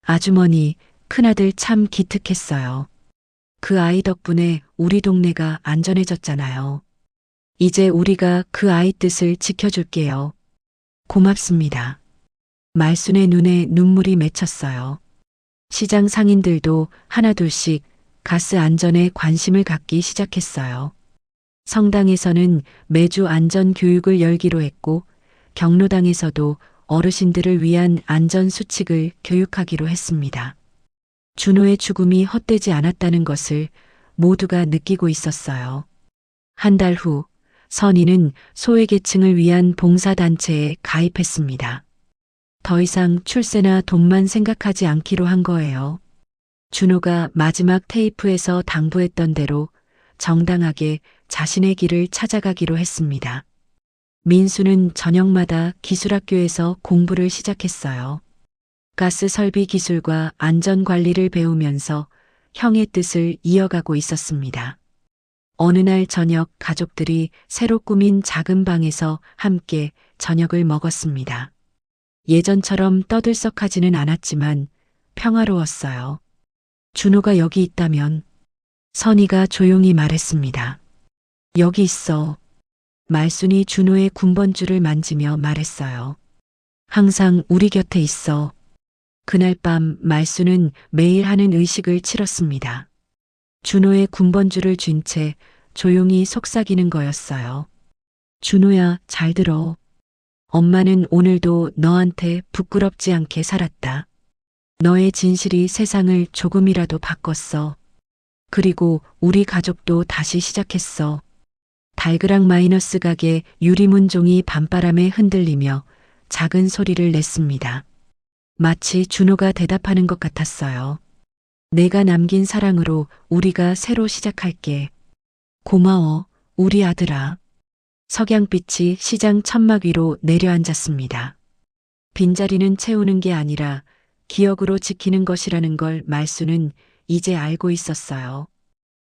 S3: 아주머니, 큰아들 참 기특했어요. 그 아이 덕분에 우리 동네가 안전해졌잖아요. 이제 우리가 그 아이 뜻을 지켜줄게요. 고맙습니다. 말순의 눈에 눈물이 맺혔어요. 시장 상인들도 하나둘씩 가스 안전에 관심을 갖기 시작했어요. 성당에서는 매주 안전 교육을 열기로 했고 경로당에서도 어르신들을 위한 안전 수칙을 교육하기로 했습니다. 준호의 죽음이 헛되지 않았다는 것을 모두가 느끼고 있었어요. 한 달 후 선희는 소외계층을 위한 봉사단체에 가입했습니다. 더 이상 출세나 돈만 생각하지 않기로 한 거예요. 준호가 마지막 테이프에서 당부했던 대로 정당하게 자신의 길을 찾아가기로 했습니다. 민수는 저녁마다 기술학교에서 공부를 시작했어요. 가스 설비 기술과 안전 관리를 배우면서 형의 뜻을 이어가고 있었습니다. 어느 날 저녁 가족들이 새로 꾸민 작은 방에서 함께 저녁을 먹었습니다. 예전처럼 떠들썩하지는 않았지만 평화로웠어요. 준호가 여기 있다면 선희가 조용히 말했습니다. 여기 있어. 말순이 준호의 군번줄을 만지며 말했어요. 항상 우리 곁에 있어. 그날 밤 말순은 매일 하는 의식을 치렀습니다. 준호의 군번줄을 쥔 채 조용히 속삭이는 거였어요. 준호야, 잘 들어. 엄마는 오늘도 너한테 부끄럽지 않게 살았다. 너의 진실이 세상을 조금이라도 바꿨어. 그리고 우리 가족도 다시 시작했어. 달그락 마이너스 가게 유리문종이 밤바람에 흔들리며 작은 소리를 냈습니다. 마치 준호가 대답하는 것 같았어요. 내가 남긴 사랑으로 우리가 새로 시작할게. 고마워, 우리 아들아. 석양빛이 시장 천막 위로 내려앉았습니다. 빈자리는 채우는 게 아니라 기억으로 지키는 것이라는 걸 말순은 이제 알고 있었어요.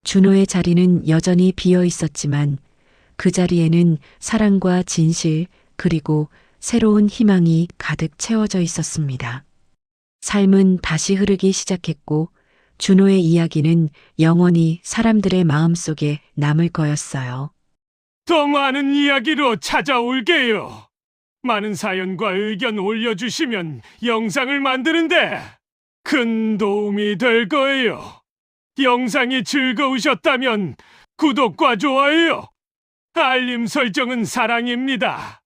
S3: 준호의 자리는 여전히 비어 있었지만 그 자리에는 사랑과 진실 그리고 새로운 희망이 가득 채워져 있었습니다. 삶은 다시 흐르기 시작했고 준호의 이야기는 영원히 사람들의 마음속에 남을 거였어요.
S1: 더 많은 이야기로 찾아올게요. 많은 사연과 의견 올려주시면 영상을 만드는데 큰 도움이 될 거예요. 영상이 즐거우셨다면 구독과 좋아요, 알림 설정은 사랑입니다.